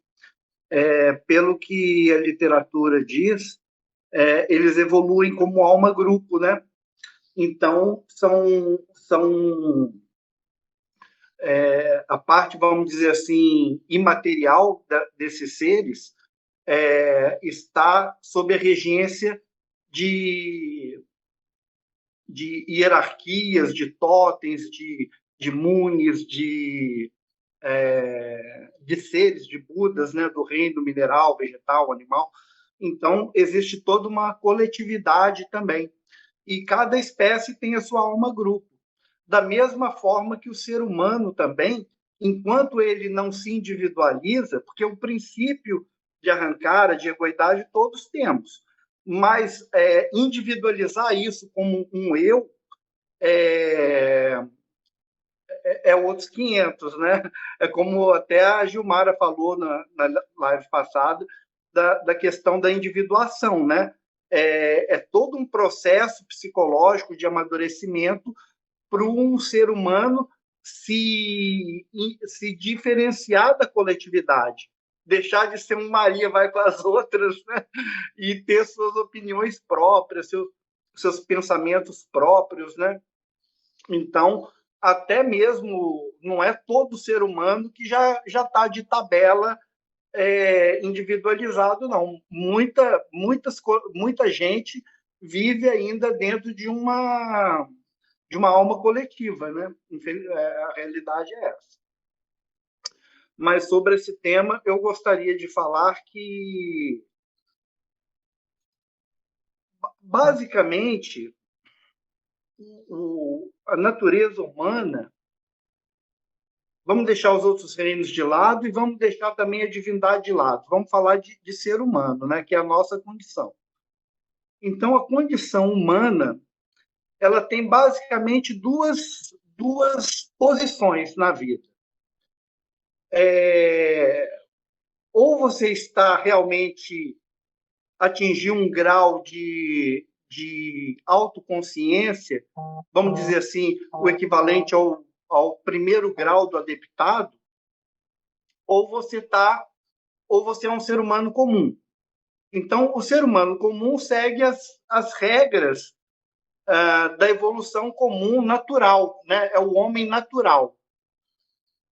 pelo que a literatura diz, eles evoluem como alma-grupo, né? Então, a parte, vamos dizer assim, imaterial desses seres está sob a regência de hierarquias, de totens, de munis, de de seres, de Budas, né, do reino mineral, vegetal, animal. Então, existe toda uma coletividade também. E cada espécie tem a sua alma-grupo. Da mesma forma que o ser humano também, enquanto ele não se individualiza, porque o princípio de arrancar, de egoidade, todos temos, mas individualizar isso como um eu é outros 500, né? É como até a Gilmara falou na live passada, da questão da individuação, né? É todo um processo psicológico de amadurecimento para um ser humano se diferenciar da coletividade, deixar de ser um Maria vai com as outras, né? E ter suas opiniões próprias, seus pensamentos próprios, né? Então, até mesmo não é todo ser humano que já está de tabela individualizado, não. Muita gente vive ainda dentro de uma alma coletiva, né? A realidade é essa. Mas sobre esse tema, eu gostaria de falar que, basicamente, a natureza humana, vamos deixar os outros reinos de lado e vamos deixar também a divindade de lado. Vamos falar de ser humano, né? Que é a nossa condição. Então, a condição humana, ela tem basicamente duas posições na vida. Ou você está realmente atingindo um grau de autoconsciência, vamos dizer assim, o equivalente ao primeiro grau do adeptado, ou você é um ser humano comum. Então, o ser humano comum segue as regras da evolução comum natural, né? É o homem natural.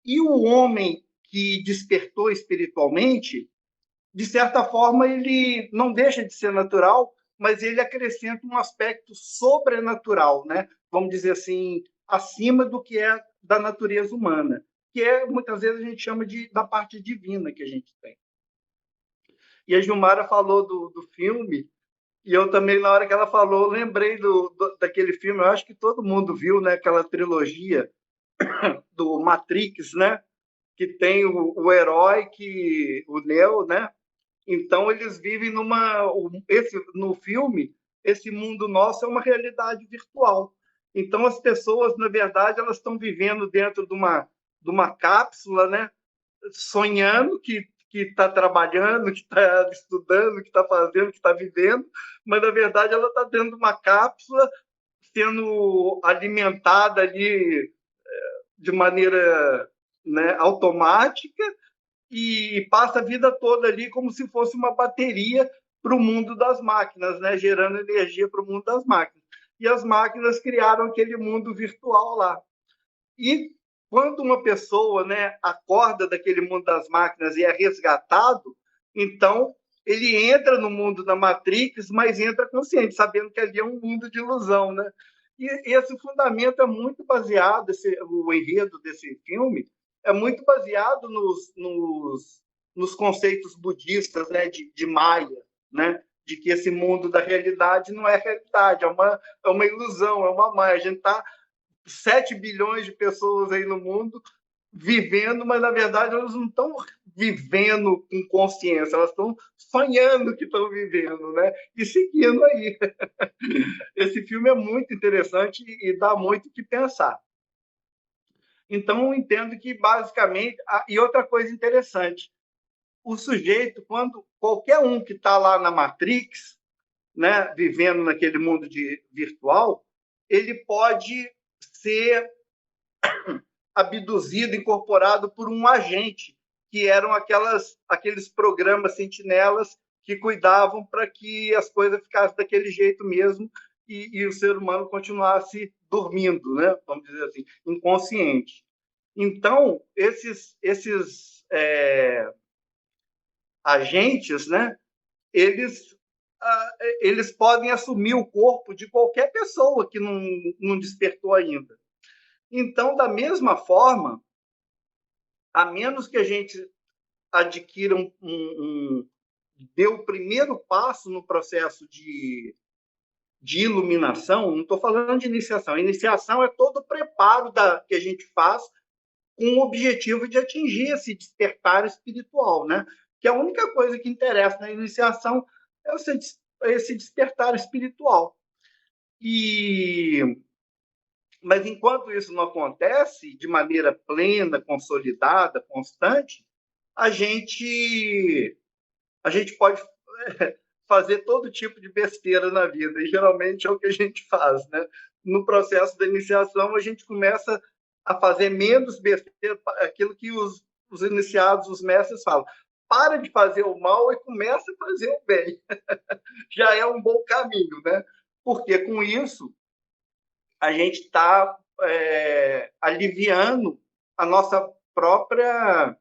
E o homem que despertou espiritualmente, de certa forma, ele não deixa de ser natural, mas ele acrescenta um aspecto sobrenatural, né? Vamos dizer assim, acima do que é da natureza humana, que muitas vezes a gente chama da parte divina que a gente tem. E a Gilmara falou do filme, e eu também, na hora que ela falou, lembrei daquele filme, eu acho que todo mundo viu, né? Aquela trilogia do Matrix, né? Que tem o herói, o Neo, né? Então, eles vivem no filme, esse mundo nosso é uma realidade virtual. Então, as pessoas, na verdade, elas estão vivendo dentro de uma cápsula, né? Sonhando que está trabalhando, que está estudando, que está fazendo, que está vivendo, mas, na verdade, ela está dentro de uma cápsula, sendo alimentada ali de maneira, né, automática, e passa a vida toda ali como se fosse uma bateria para o mundo das máquinas, né? Gerando energia para o mundo das máquinas. E as máquinas criaram aquele mundo virtual lá. E quando uma pessoa, né, acorda daquele mundo das máquinas e é resgatado, então ele entra no mundo da Matrix, mas entra consciente, sabendo que ali é um mundo de ilusão, né? E esse fundamento é muito baseado, o enredo desse filme, é muito baseado nos conceitos budistas, né, de Maya, né, de que esse mundo da realidade não é realidade, é uma ilusão, é uma Maya. A gente está 7 bilhões de pessoas aí no mundo vivendo, mas, na verdade, elas não estão vivendo com consciência, elas estão sonhando que estão vivendo, né, e seguindo aí. Esse filme é muito interessante e dá muito o que pensar. Então, eu entendo que, basicamente... E outra coisa interessante, o sujeito, quando qualquer um que está lá na Matrix, né, vivendo naquele mundo virtual, ele pode ser abduzido, incorporado por um agente, que eram aqueles programas sentinelas que cuidavam para que as coisas ficassem daquele jeito mesmo e o ser humano continuasse dormindo, né? Vamos dizer assim, inconsciente. Então, esses agentes, né? Eles podem assumir o corpo de qualquer pessoa que não despertou ainda. Então, da mesma forma, a menos que a gente adquira dê o primeiro passo no processo de iluminação, não estou falando de iniciação. A iniciação é todo o preparo que a gente faz com o objetivo de atingir esse despertar espiritual, né? Que a única coisa que interessa na iniciação é esse despertar espiritual. Mas enquanto isso não acontece de maneira plena, consolidada, constante, a gente pode fazer todo tipo de besteira na vida, e geralmente é o que a gente faz, né? No processo da iniciação, a gente começa a fazer menos besteira, aquilo que os iniciados, os mestres falam: para de fazer o mal e começa a fazer o bem. Já é um bom caminho, né? Porque com isso a gente está aliviando a nossa própria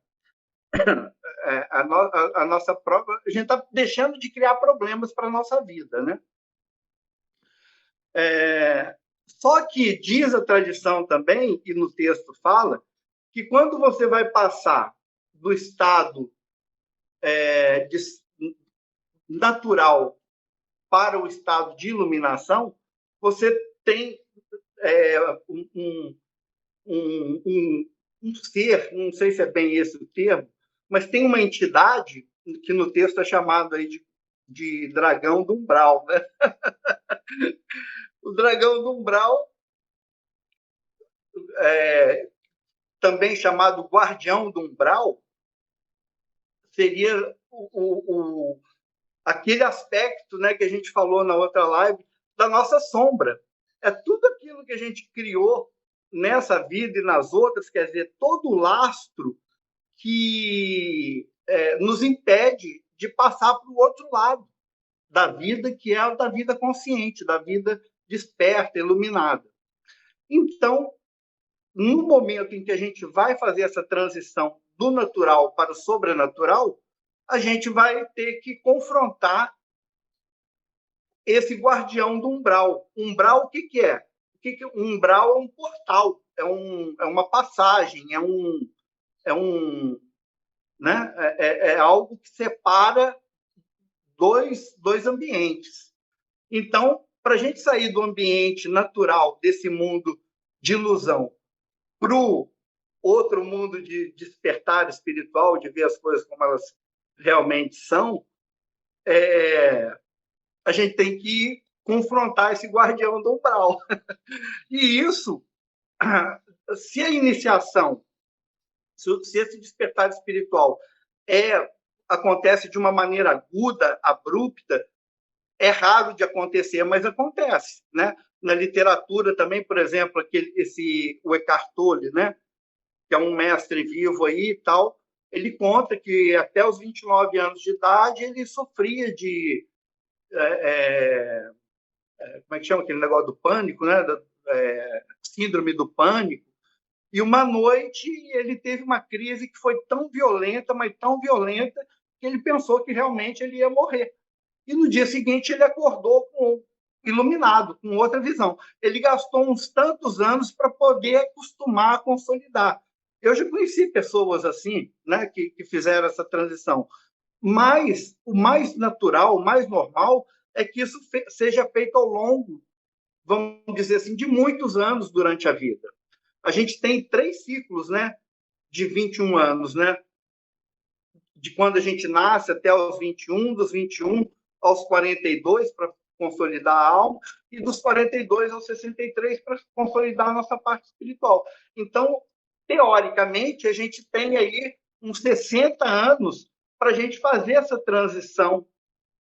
a gente está deixando de criar problemas para a nossa vida, né? Só que diz a tradição também, e no texto fala, que quando você vai passar do estado natural para o estado de iluminação, você tem um ser, não sei se é bem esse o termo, mas tem uma entidade que no texto é chamado aí de dragão do umbral, né? O dragão do umbral, também chamado guardião do umbral, seria aquele aspecto, né, que a gente falou na outra live, da nossa sombra. É tudo aquilo que a gente criou nessa vida e nas outras, quer dizer, todo o lastro que nos impede de passar para o outro lado da vida, que é a da vida consciente, da vida desperta, iluminada. Então, no momento em que a gente vai fazer essa transição do natural para o sobrenatural, a gente vai ter que confrontar esse guardião do umbral. Umbral, o que é? Umbral é um portal, é uma passagem, né? É algo que separa dois ambientes. Então, para a gente sair do ambiente natural, desse mundo de ilusão, para o outro mundo de despertar espiritual, de ver as coisas como elas realmente são, a gente tem que confrontar esse guardião do umbral. E isso, se a iniciação, se esse despertar espiritual acontece de uma maneira aguda, abrupta, é raro de acontecer, mas acontece, né? Na literatura também, por exemplo, o Eckhart Tolle, né? Que é um mestre vivo aí e tal, ele conta que até os 29 anos de idade ele sofria de como é que chama aquele negócio do pânico, né? Síndrome do pânico. E uma noite ele teve uma crise que foi tão violenta, mas tão violenta, que ele pensou que realmente ele ia morrer. E no dia seguinte ele acordou iluminado, com outra visão. Ele gastou uns tantos anos para poder acostumar, consolidar. Eu já conheci pessoas assim, né, que fizeram essa transição. Mas o mais natural, o mais normal, é que isso seja feito ao longo, vamos dizer assim, de muitos anos durante a vida. A gente tem 3 ciclos, né, de 21 anos, né? De quando a gente nasce até os 21, dos 21 aos 42 para consolidar a alma, e dos 42 aos 63 para consolidar a nossa parte espiritual. Então, teoricamente, a gente tem aí uns 60 anos para a gente fazer essa transição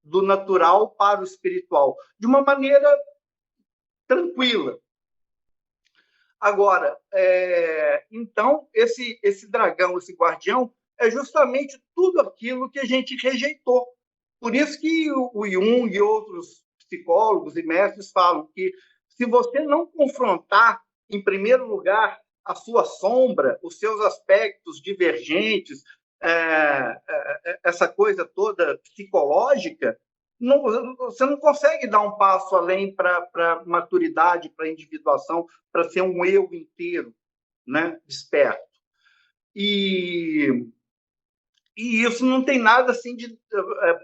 do natural para o espiritual, de uma maneira tranquila. Agora, então, esse dragão, esse guardião, é justamente tudo aquilo que a gente rejeitou. Por isso que o Jung e outros psicólogos e mestres falam que se você não confrontar, em primeiro lugar, a sua sombra, os seus aspectos divergentes, essa coisa toda psicológica, você não consegue dar um passo além para maturidade, para individuação, para ser um eu inteiro, né, desperto. E isso não tem nada assim de...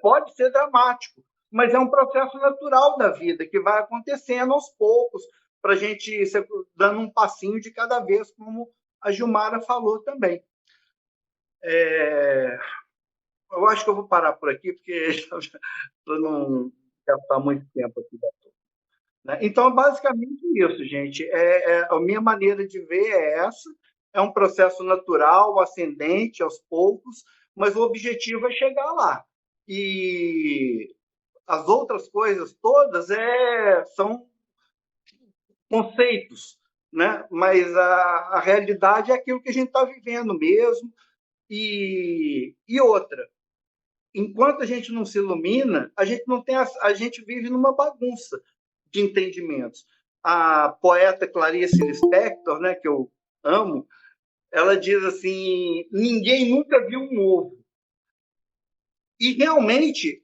Pode ser dramático, mas é um processo natural da vida, que vai acontecendo aos poucos, para a gente ir dando um passinho de cada vez, como a Gilmara falou também. Eu acho que eu vou parar por aqui, porque eu não quero estar muito tempo aqui. Né? Então, basicamente isso, gente. A minha maneira de ver é essa. É um processo natural, ascendente, aos poucos, mas o objetivo é chegar lá. E as outras coisas todas são conceitos, né? Mas a realidade é aquilo que a gente está vivendo mesmo. E outra, enquanto a gente não se ilumina, a gente vive numa bagunça de entendimentos. A poeta Clarice Lispector, né, que eu amo, ela diz assim: ninguém nunca viu um ovo. E realmente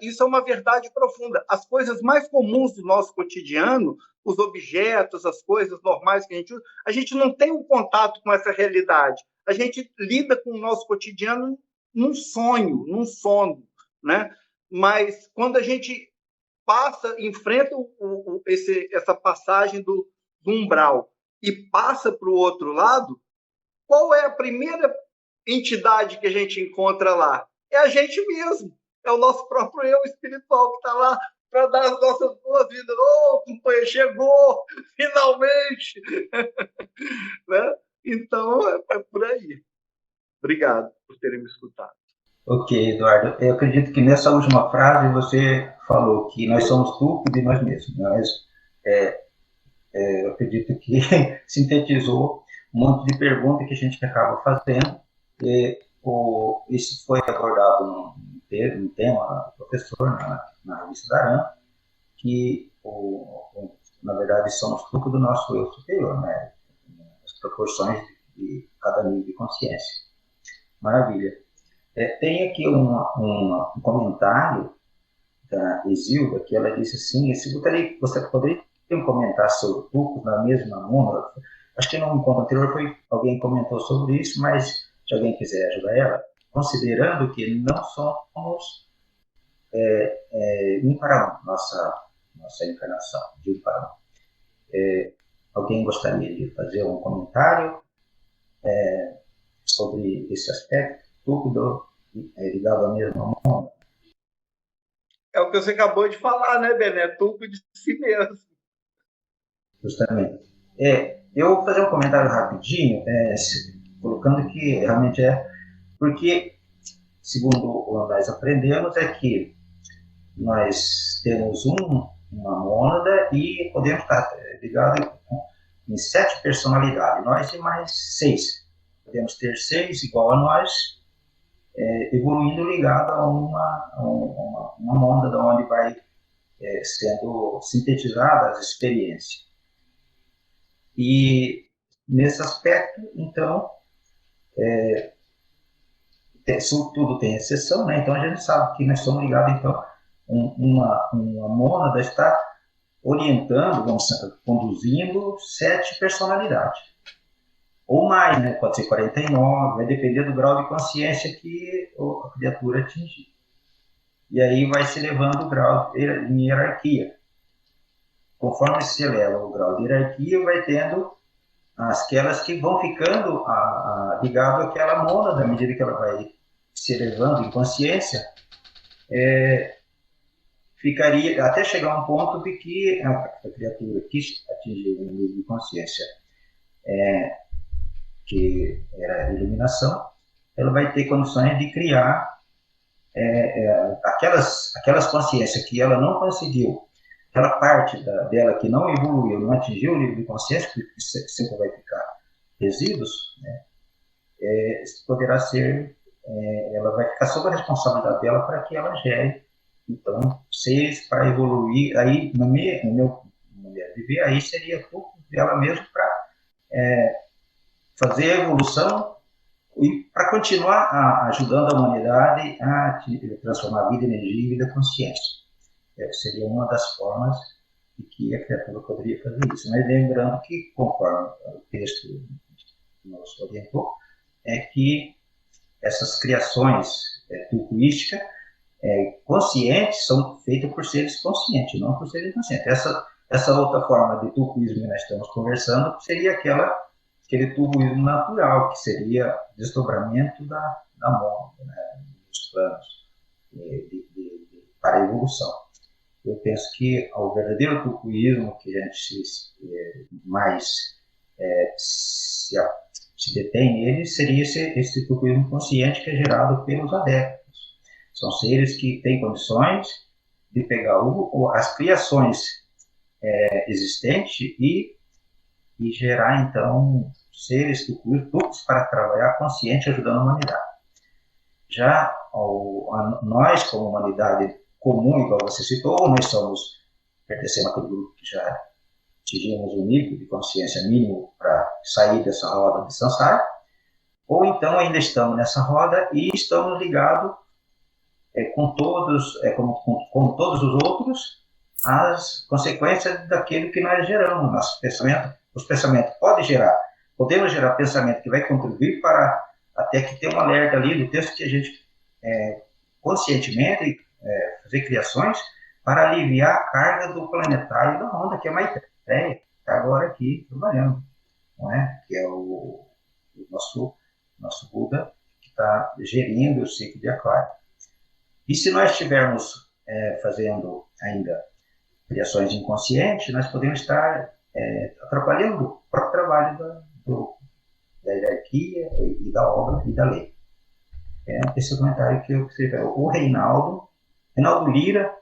isso é uma verdade profunda. As coisas mais comuns do nosso cotidiano, os objetos, as coisas normais que a gente usa, a gente não tem um contato com essa realidade. A gente lida com o nosso cotidiano num sonho, num sono, né? Mas quando a gente enfrenta essa passagem do umbral e passa para o outro lado, qual é a primeira entidade que a gente encontra lá? É a gente mesmo, é o nosso próprio eu espiritual que está lá para dar as nossas boas-vindas. Ô, companheiro, chegou, finalmente! Né? Então, é por aí. Obrigado por terem me escutado. Ok, Eduardo. Eu acredito que nessa última frase você falou que nós somos tudo de nós mesmos. Eu acredito que sintetizou um monte de perguntas que a gente acaba fazendo. Isso foi abordado num tema do professor na revista da ARAN, que, na verdade, somos fruto do nosso eu superior, né? As proporções de cada nível de consciência. Maravilha. Tem aqui um comentário da Isilda, que ela disse assim: você poderia comentar sobre o Tuco na mesma mônada? Acho que no encontro anterior alguém comentou sobre isso, mas se alguém quiser ajudar ela, considerando que não somos um para um, nossa encarnação, de um para um. Alguém gostaria de fazer um comentário sobre esse aspecto? Tudo ligado à mesma mônada? É o que você acabou de falar, né, Bené? Tudo de si mesmo. Justamente. Eu vou fazer um comentário rapidinho, colocando que realmente porque, segundo nós aprendemos, é que nós temos uma mônada e podemos estar ligados em 7 personalidades, nós e mais 6. Podemos ter 6 igual a nós, evoluindo ligado a uma mônada onde vai sendo sintetizadas as experiências. E nesse aspecto, então, tudo tem exceção, né? Então a gente sabe que nós somos ligados, então, uma mônada está orientando, conduzindo 7 personalidades. Ou mais, né? Pode ser 49, vai depender do grau de consciência que a criatura atingir. E aí vai se elevando o grau em hierarquia. Conforme se eleva o grau de hierarquia, vai tendo aquelas que vão ficando ligado àquela mônada, à medida que ela vai se elevando em consciência, ficaria até chegar a um ponto de que a criatura que atingiu um nível de consciência que era a iluminação, ela vai ter condições de criar aquelas consciências que ela não conseguiu, aquela parte dela que não evoluiu, não atingiu o nível de consciência, porque sempre vai ficar resíduos, né? Poderá ser, ela vai ficar sob a responsabilidade dela para que ela gere, então, 6 para evoluir. Aí, no meu modo de ver, aí seria tudo dela mesmo para fazer a evolução e para continuar ajudando a humanidade a transformar a vida em energia e vida consciência. Seria uma das formas de que a criatura poderia fazer isso. Mas lembrando que, conforme o texto nos orientou, é que essas criações tucuísticas conscientes são feitas por seres conscientes, não por seres inconscientes. Essa outra forma de tucuísmo que nós estamos conversando seria aquele tucuísmo natural, que seria desdobramento da mônada, né, dos planos para a evolução. Eu penso que o verdadeiro tucuísmo que a gente mais se detém nele seria esse tucuísmo consciente que é gerado pelos adeptos. São seres que têm condições de pegar as criações existentes e gerar, então, seres tucos para trabalhar consciente ajudando a humanidade. Já nós, como humanidade comum, igual você citou, nós pertencemos àquele grupo que já atingimos um nível de consciência mínimo para sair dessa roda de samsara, ou então ainda estamos nessa roda e estamos ligados com todos, como todos os outros, as consequências daquilo que nós geramos. Nosso pensamento, os pensamentos podemos gerar pensamento que vai contribuir para até que tenha um alerta ali do texto que a gente conscientemente fazer criações para aliviar a carga do planetário da onda, que é a Maitreya, que está agora aqui trabalhando, não é? Que é o nosso Buda, que está gerindo o ciclo de Aquário. E se nós estivermos fazendo ainda criações inconscientes, nós podemos estar atrapalhando o próprio trabalho da hierarquia e da obra e da lei. Esse é o comentário que eu escrevi. O Reinaldo Lira,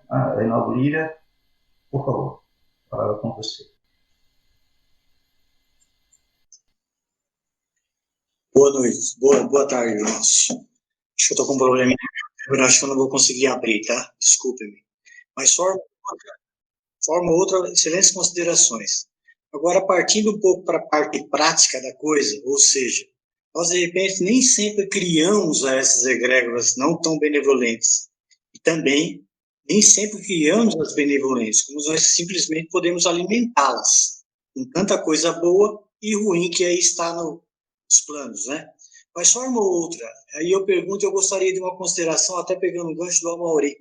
por favor, palavra com você. Boa noite, boa tarde, irmãos. Acho que eu estou com um probleminha, eu acho que eu não vou conseguir abrir, tá? Desculpe-me. Mas forma outra, excelentes considerações. Agora, partindo um pouco para a parte prática da coisa, ou seja, nós, de repente, nem sempre criamos essas egrégoras não tão benevolentes. E também, nem sempre criamos as benevolentes, como nós simplesmente podemos alimentá-las com tanta coisa boa e ruim que aí está nos planos, né? Mas forma outra. Aí eu gostaria de uma consideração, até pegando o gancho do Amauri,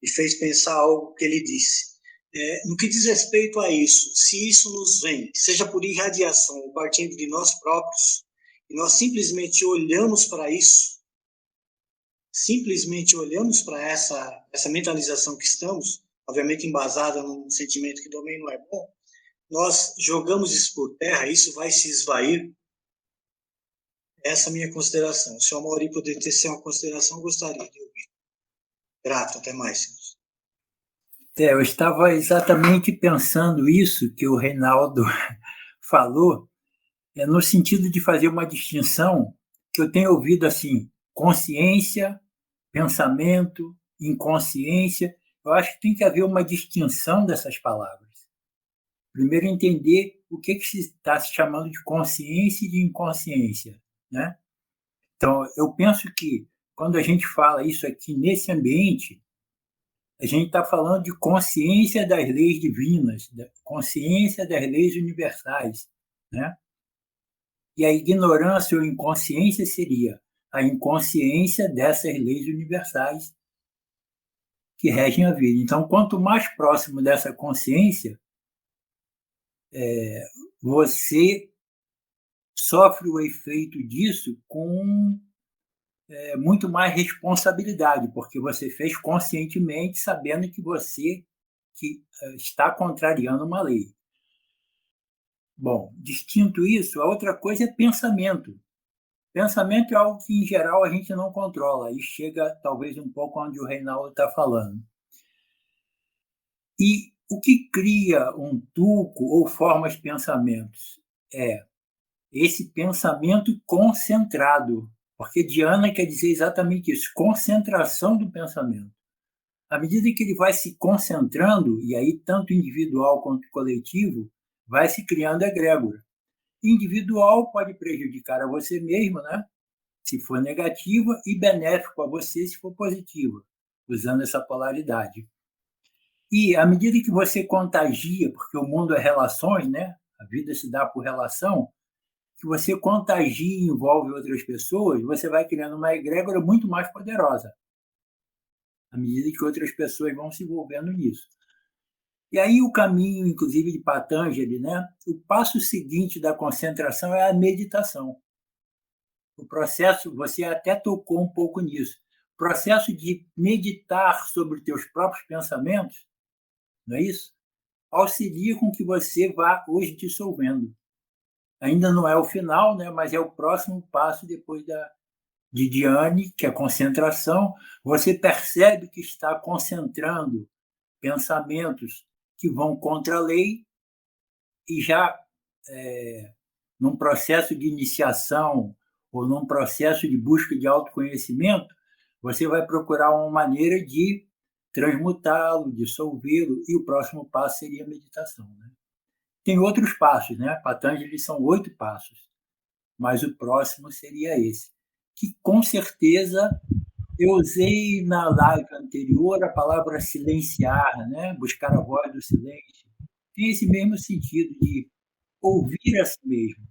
e fez pensar algo que ele disse. No que diz respeito a isso, se isso nos vem, seja por irradiação ou partindo de nós próprios, e nós simplesmente olhamos para isso, simplesmente olhamos para essa mentalização que estamos, obviamente embasada num sentimento que também não é bom, nós jogamos isso por terra, isso vai se esvair. Essa é a minha consideração. Se o Amauri puder ter uma consideração, gostaria de ouvir. Grato, até mais, senhores. Eu estava exatamente pensando isso que o Reinaldo falou, no sentido de fazer uma distinção que eu tenho ouvido assim, consciência, pensamento, inconsciência. Eu acho que tem que haver uma distinção dessas palavras. Primeiro, entender o que se está se chamando de consciência e de inconsciência, né? Então, eu penso que quando a gente fala isso aqui nesse ambiente, a gente está falando de consciência das leis divinas, da consciência das leis universais, né? E a ignorância ou inconsciência seria a inconsciência dessas leis universais que regem a vida. Então, quanto mais próximo dessa consciência, você sofre o efeito disso com muito mais responsabilidade, porque você fez conscientemente, sabendo que você está contrariando uma lei. Bom, distinto isso, a outra coisa é pensamento. Pensamento é algo que, em geral, a gente não controla, e chega talvez um pouco onde o Reinaldo está falando. E o que cria um tuco ou forma os pensamentos? É esse pensamento concentrado, porque Dhyana quer dizer exatamente isso, concentração do pensamento. À medida que ele vai se concentrando, e aí tanto individual quanto coletivo, vai se criando egrégora. Individual pode prejudicar a você mesmo, né? Se for negativa, e benéfico a você se for positiva, usando essa polaridade. E à medida que você contagia, porque o mundo é relações, né? A vida se dá por relação, que você contagia e envolve outras pessoas, você vai criando uma egrégora muito mais poderosa, à medida que outras pessoas vão se envolvendo nisso. E aí o caminho, inclusive, de Patanjali, né? O passo seguinte da concentração é a meditação. O processo, você até tocou um pouco nisso, o processo de meditar sobre os teus próprios pensamentos, não é isso? Auxilia com que você vá hoje dissolvendo. Ainda não é o final, né? Mas é o próximo passo depois de Dhyani, que é a concentração. Você percebe que está concentrando pensamentos que vão contra a lei e já num processo de iniciação ou num processo de busca de autoconhecimento, você vai procurar uma maneira de transmutá-lo, dissolvê-lo, e o próximo passo seria a meditação, né? Tem outros passos, né? Patanjali são 8 passos, mas o próximo seria esse, que com certeza eu usei na live anterior a palavra silenciar, né? Buscar a voz do silêncio. Tem esse mesmo sentido de ouvir a si mesmo.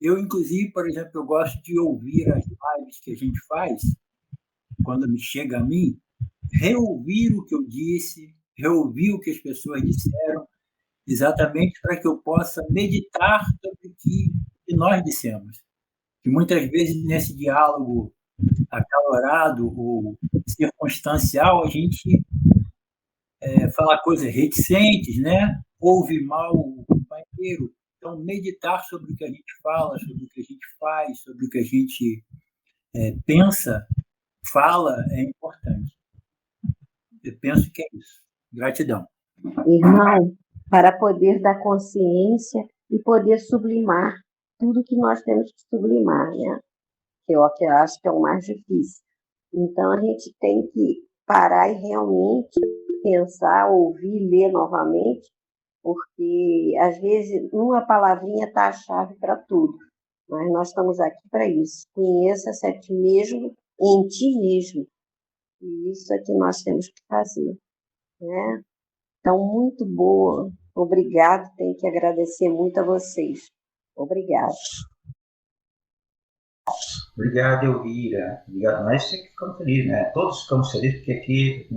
Eu, inclusive, por exemplo, eu gosto de ouvir as lives que a gente faz, quando me chega a mim, reouvir o que eu disse, reouvir o que as pessoas disseram, exatamente para que eu possa meditar sobre o que nós dissemos. Que muitas vezes, nesse diálogo acalorado ou circunstancial, a gente fala coisas reticentes, né? Ouve mal o companheiro. Então, meditar sobre o que a gente fala, sobre o que a gente faz, sobre o que a gente pensa, fala, é importante. Eu penso que é isso. Gratidão. Irmão, para poder dar consciência e poder sublimar tudo que nós temos que sublimar, né? Que eu acho que é o mais difícil. Então, a gente tem que parar e realmente pensar, ouvir, ler novamente, porque, às vezes, uma palavrinha está a chave para tudo. Mas nós estamos aqui para isso. Conheça-se a ti mesmo em ti mesmo. E isso é que nós temos que fazer, né? Então, muito boa. Obrigado. Tenho que agradecer muito a vocês. Obrigado. Obrigado, Elvira. Obrigado. Nós sempre ficamos felizes, né? Todos ficamos felizes, porque aqui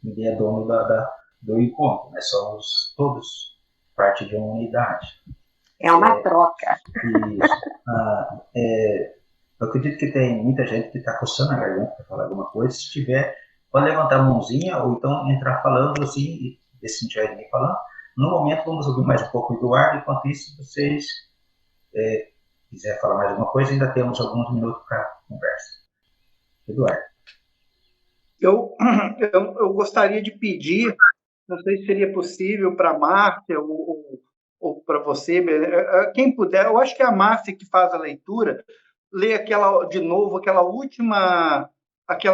ninguém é dono do encontro. Nós somos todos parte de uma unidade. É uma troca. Isso. Eu acredito que tem muita gente que está coçando a garganta para falar alguma coisa. Se tiver, pode levantar a mãozinha ou então entrar falando assim, e ver se não tiver ninguém falando. No momento, vamos ouvir mais um pouco o Eduardo. Enquanto isso, se vocês quiserem falar mais alguma coisa, ainda temos alguns minutos para conversa. Eduardo. Eu gostaria de pedir, não sei se seria possível para a Márcia ou para você, quem puder, eu acho que é a Márcia que faz a leitura, lê aquele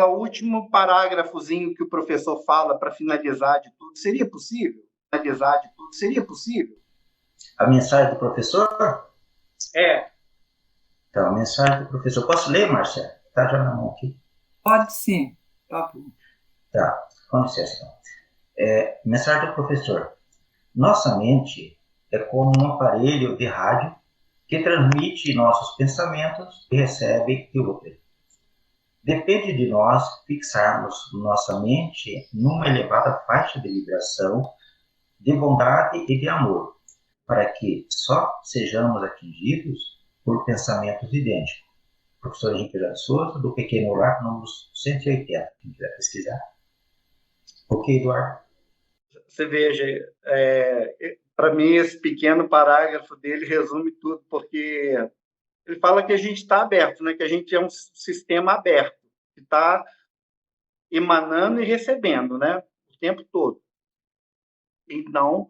último parágrafozinho que o professor fala para finalizar de tudo. Seria possível? Seria possível? A mensagem do professor? É. Então, a mensagem do professor. Posso ler, Márcia? Está já na mão aqui. Pode sim. Tá, com licença. Mensagem do professor. Nossa mente é como um aparelho de rádio que transmite nossos pensamentos e recebe de outra. Depende de nós fixarmos nossa mente numa elevada faixa de vibração de bondade e de amor, para que só sejamos atingidos por pensamentos idênticos. Professor Henrique de Souza, do Pequeno Oráculo, número 180, quem quiser pesquisar. Ok, Eduardo? Você veja, para mim, esse pequeno parágrafo dele resume tudo, porque ele fala que a gente está aberto, né? Que a gente é um sistema aberto, que está emanando e recebendo, né? O tempo todo. Então,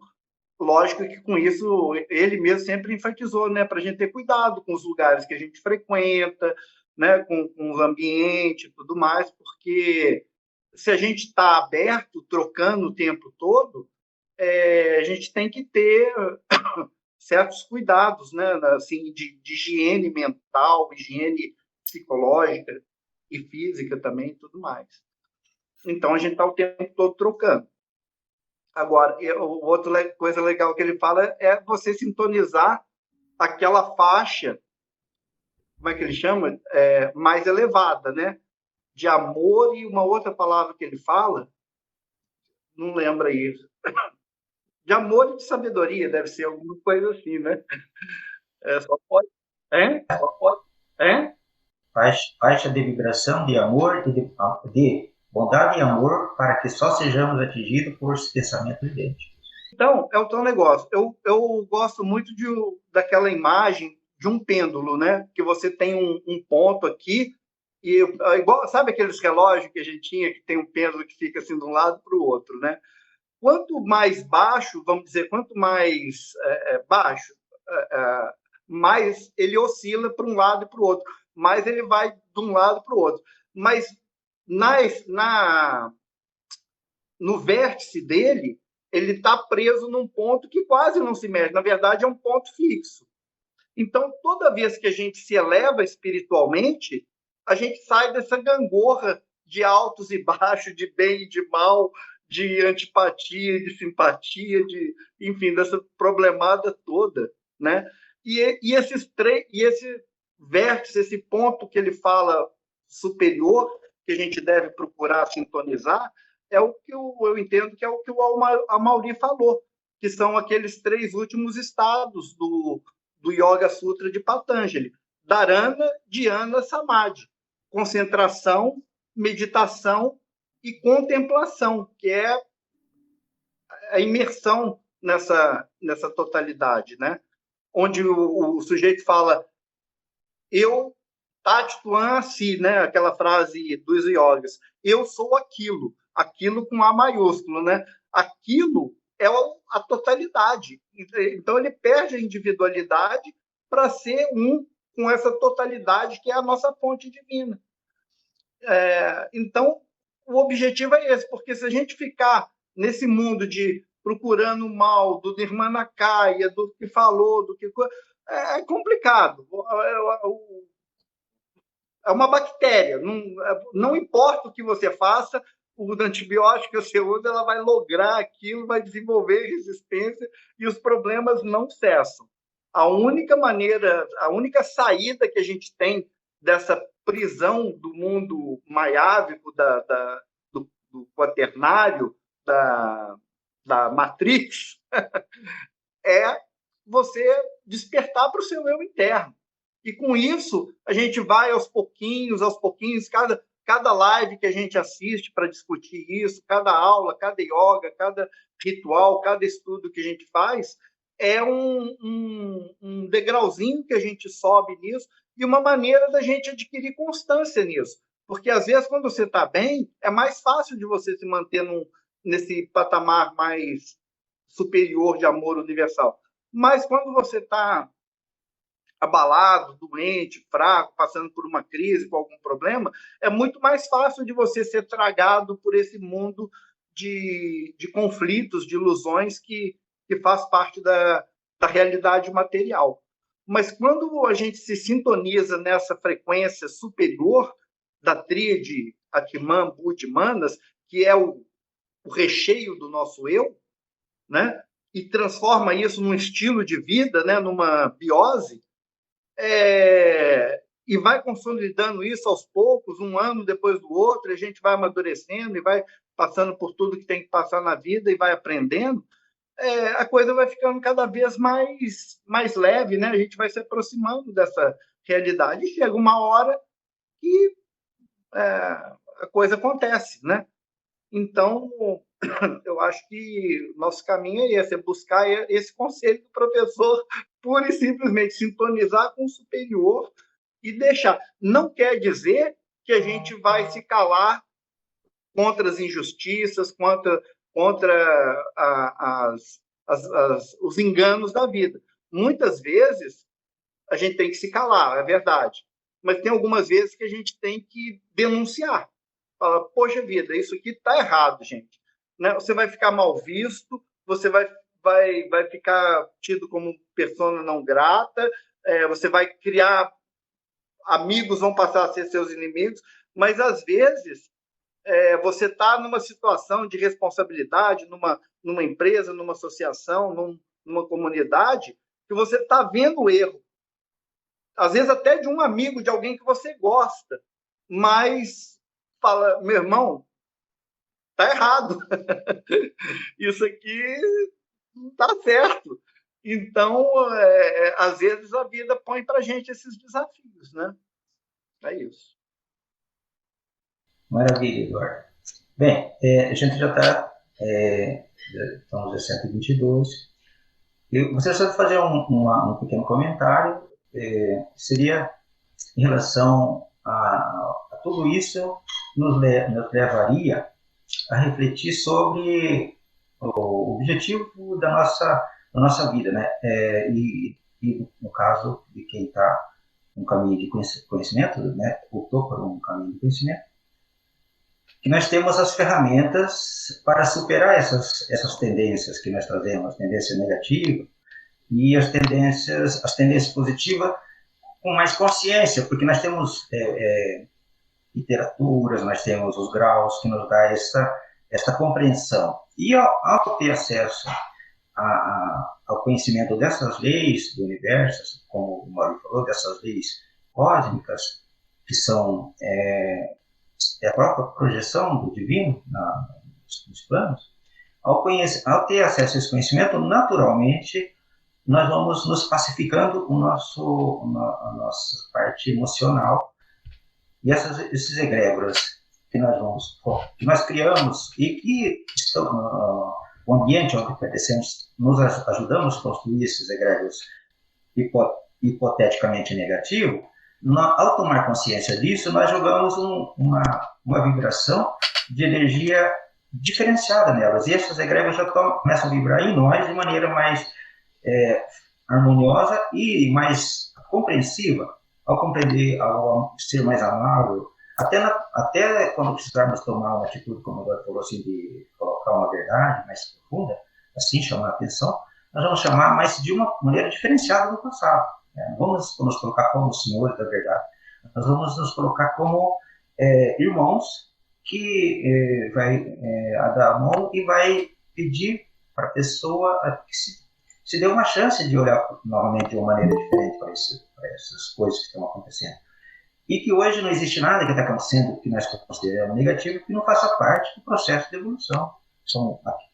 lógico que com isso, ele mesmo sempre enfatizou, né? Para a gente ter cuidado com os lugares que a gente frequenta, né? Com os ambientes e tudo mais, porque se a gente está aberto, trocando o tempo todo, a gente tem que ter certos cuidados, né? Assim, de higiene mental, higiene psicológica e física também, e tudo mais. Então, a gente está o tempo todo trocando. Agora, outra coisa legal que ele fala é você sintonizar aquela faixa como é que ele chama? Mais elevada, né? De amor e uma outra palavra que ele fala, não lembra isso. De amor e de sabedoria, deve ser alguma coisa assim, né? Só pode. Só pode. Faixa de vibração de amor e de bondade e amor para que só sejamos atingidos por pensamentos idênticos. Então, é o teu negócio. Eu gosto muito daquela imagem de um pêndulo, né? Que você tem um ponto aqui, e igual, sabe aqueles relógios que a gente tinha, que tem um pêndulo que fica assim de um lado para o outro, né? Quanto mais baixo, vamos dizer, quanto mais baixo, mais ele oscila para um lado e para o outro, mais ele vai de um lado para o outro. Mas no vértice dele, ele está preso num ponto que quase não se mexe. Na verdade, é um ponto fixo. Então, toda vez que a gente se eleva espiritualmente, a gente sai dessa gangorra de altos e baixos, de bem e de mal, de antipatia, de simpatia, enfim, dessa problemada toda, né? E esse vértice, esse ponto que ele fala superior, que a gente deve procurar sintonizar, é o que eu entendo que é o que o Amaury falou, que são aqueles 3 últimos estados do Yoga Sutra de Patanjali: Dharana, Dhyana, Samadhi. Concentração, meditação e contemplação, que é a imersão nessa totalidade, né? Onde o sujeito fala, eu, Tat Tuan Asi, né? Aquela frase dos yogas, eu sou aquilo com A maiúsculo, né? Aquilo é a totalidade. Então, ele perde a individualidade para ser um com essa totalidade que é a nossa fonte divina. Então, o objetivo é esse, porque se a gente ficar nesse mundo de procurando o mal, do Nirmanakaya, do que falou, do que... É complicado. É uma bactéria. Não importa o que você faça, o antibiótico que você usa, ela vai lograr aquilo, vai desenvolver resistência e os problemas não cessam. A única saída que a gente tem dessa prisão do mundo maiávico, do quaternário, da Matrix, é você despertar para o seu eu interno. E com isso, a gente vai aos pouquinhos, cada live que a gente assiste para discutir isso, cada aula, cada yoga, cada ritual, cada estudo que a gente faz, é um degrauzinho que a gente sobe nisso e uma maneira da gente adquirir constância nisso. Porque, às vezes, quando você está bem, é mais fácil de você se manter nesse patamar mais superior de amor universal. Mas quando você está abalado, doente, fraco, passando por uma crise, com algum problema, é muito mais fácil de você ser tragado por esse mundo de conflitos, de ilusões que faz parte da realidade material. Mas quando a gente se sintoniza nessa frequência superior da tríade Atman, Buddha e Manas, que é o recheio do nosso eu, né? E transforma isso num estilo de vida, né? Numa biose, e vai consolidando isso aos poucos, um ano depois do outro, a gente vai amadurecendo e vai passando por tudo que tem que passar na vida e vai aprendendo, a coisa vai ficando cada vez mais leve, né? A gente vai se aproximando dessa realidade e chega uma hora que a coisa acontece, né? Então, eu acho que o nosso caminho é esse, é buscar esse conselho do professor, pura e simplesmente sintonizar com o superior e deixar. Não quer dizer que a gente vai se calar contra as injustiças, contra os enganos da vida. Muitas vezes a gente tem que se calar, é verdade, mas tem algumas vezes que a gente tem que denunciar. Fala, poxa vida, isso aqui está errado, gente. Né? Você vai ficar mal visto, você vai ficar tido como persona não grata, você vai criar amigos, vão passar a ser seus inimigos, mas às vezes você está numa situação de responsabilidade, numa empresa, numa associação, numa comunidade, que você está vendo o erro. às vezes até de um amigo, de alguém que você gosta, mas fala, meu irmão, tá errado. Isso aqui não tá certo. Então, às vezes a vida põe para a gente esses desafios, né? É isso. Maravilha, Eduardo. Bem, a gente já está, estamos a 122. Eu gostaria de fazer um pequeno comentário, seria em relação a tudo isso, nos levaria a refletir sobre o objetivo da nossa vida, né? E no caso de quem está no caminho de conhecimento, né? Optou por um caminho de conhecimento, que nós temos as ferramentas para superar essas tendências que nós trazemos, as tendências negativas e as tendências positivas, com mais consciência, porque nós temos literaturas, nós temos os graus que nos dá essa compreensão. E ao ter acesso ao conhecimento dessas leis do universo, como o Mauro falou, dessas leis cósmicas, que são a própria projeção do divino nos planos, ao ter acesso a esse conhecimento, naturalmente, nós vamos nos pacificando a nossa parte emocional. E esses egrégoras que nós criamos e que estão o ambiente onde pertencemos, nos ajudamos a construir esses egrégoras hipoteticamente negativos, ao tomar consciência disso, nós jogamos uma vibração de energia diferenciada nelas. E essas egrégoras já começam a vibrar em nós de maneira mais harmoniosa e mais compreensiva, ao compreender, ao ser mais amável, até quando precisarmos tomar uma atitude, como o Eduardo falou, assim, de colocar uma verdade mais profunda, assim, chamar a atenção, nós vamos chamar, mas de uma maneira diferenciada do passado. Não vamos nos colocar como senhores da verdade, nós vamos nos colocar como irmãos que vai dar a mão e vai pedir para a pessoa que se dê uma chance de olhar novamente de uma maneira diferente para essas coisas que estão acontecendo. E que hoje não existe nada que está acontecendo que nós consideramos negativo que não faça parte do processo de evolução.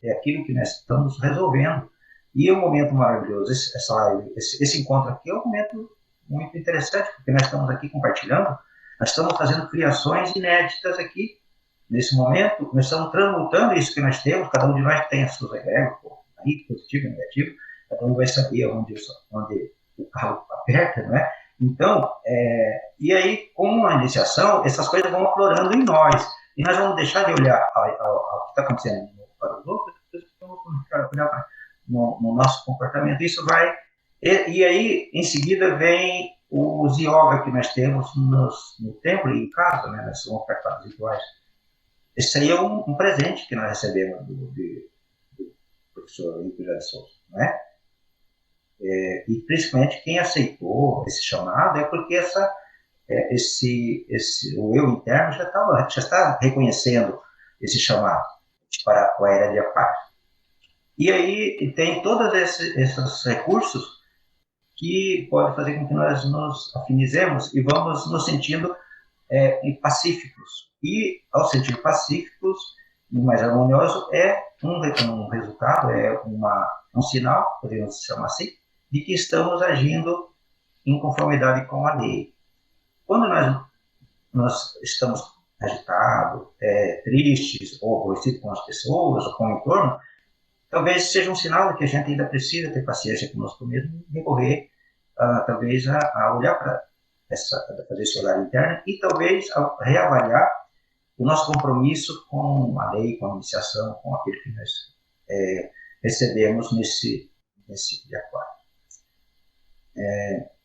É aquilo que nós estamos resolvendo. E é um momento maravilhoso. Esse encontro aqui é um momento muito interessante, porque nós estamos aqui compartilhando, nós estamos fazendo criações inéditas aqui. Nesse momento, nós estamos transmutando isso que nós temos, cada um de nós tem as suas regras, aí, positivo e negativo, cada um vai saber onde o carro aperta, não é? Então, e aí, com a iniciação, essas coisas vão aflorando em nós. E nós vamos deixar de olhar ao que está acontecendo para os outros, vamos olhar no nosso comportamento. Isso vai... E aí, em seguida, vem os yoga que nós temos no templo e em casa, né? Nós somos ofertados rituais. Esse aí é um presente que nós recebemos do professor Henrique José Souza, não é? E principalmente quem aceitou esse chamado é porque o eu interno já está reconhecendo esse chamado para a era de Aquário. E aí tem todos esses recursos que podem fazer com que nós nos afinizemos e vamos nos sentindo pacíficos. E ao sentir pacíficos, mais harmonioso, um resultado, um sinal, podemos chamar assim, de que estamos agindo em conformidade com a lei. Quando nós estamos agitados, tristes, ou aborrecidos com as pessoas, ou com o entorno, talvez seja um sinal de que a gente ainda precisa ter paciência conosco mesmo, recorrer, talvez, a olhar para fazer esse olhar interno e talvez a reavaliar o nosso compromisso com a lei, com a iniciação, com aquilo que nós recebemos nesse de Aquário.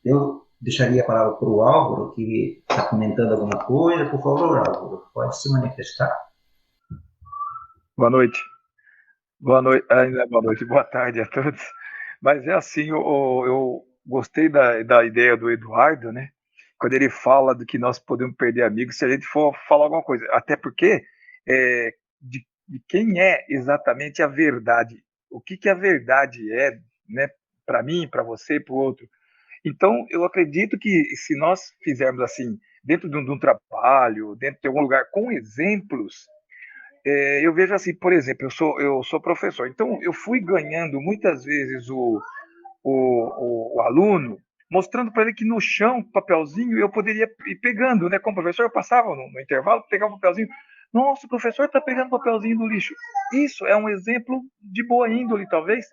Eu deixaria a palavra para o Álvaro, que está comentando alguma coisa. Por favor, Álvaro, pode se manifestar. Boa noite. Boa noite, ainda boa noite, boa tarde a todos. Mas é assim, eu gostei da ideia do Eduardo, né? Quando ele fala do que nós podemos perder amigos se a gente for falar alguma coisa. Até porque de quem é exatamente a verdade. O que a verdade é, né? Para mim, para você, para o outro. Então, eu acredito que se nós fizermos assim, dentro de um trabalho, dentro de algum lugar, com exemplos, eu vejo assim, por exemplo, eu sou professor, então eu fui ganhando muitas vezes o aluno, mostrando para ele que no chão, papelzinho, eu poderia ir pegando, né? Como professor, eu passava no intervalo, pegava o papelzinho. Nossa, o professor está pegando papelzinho no lixo. Isso é um exemplo de boa índole, talvez,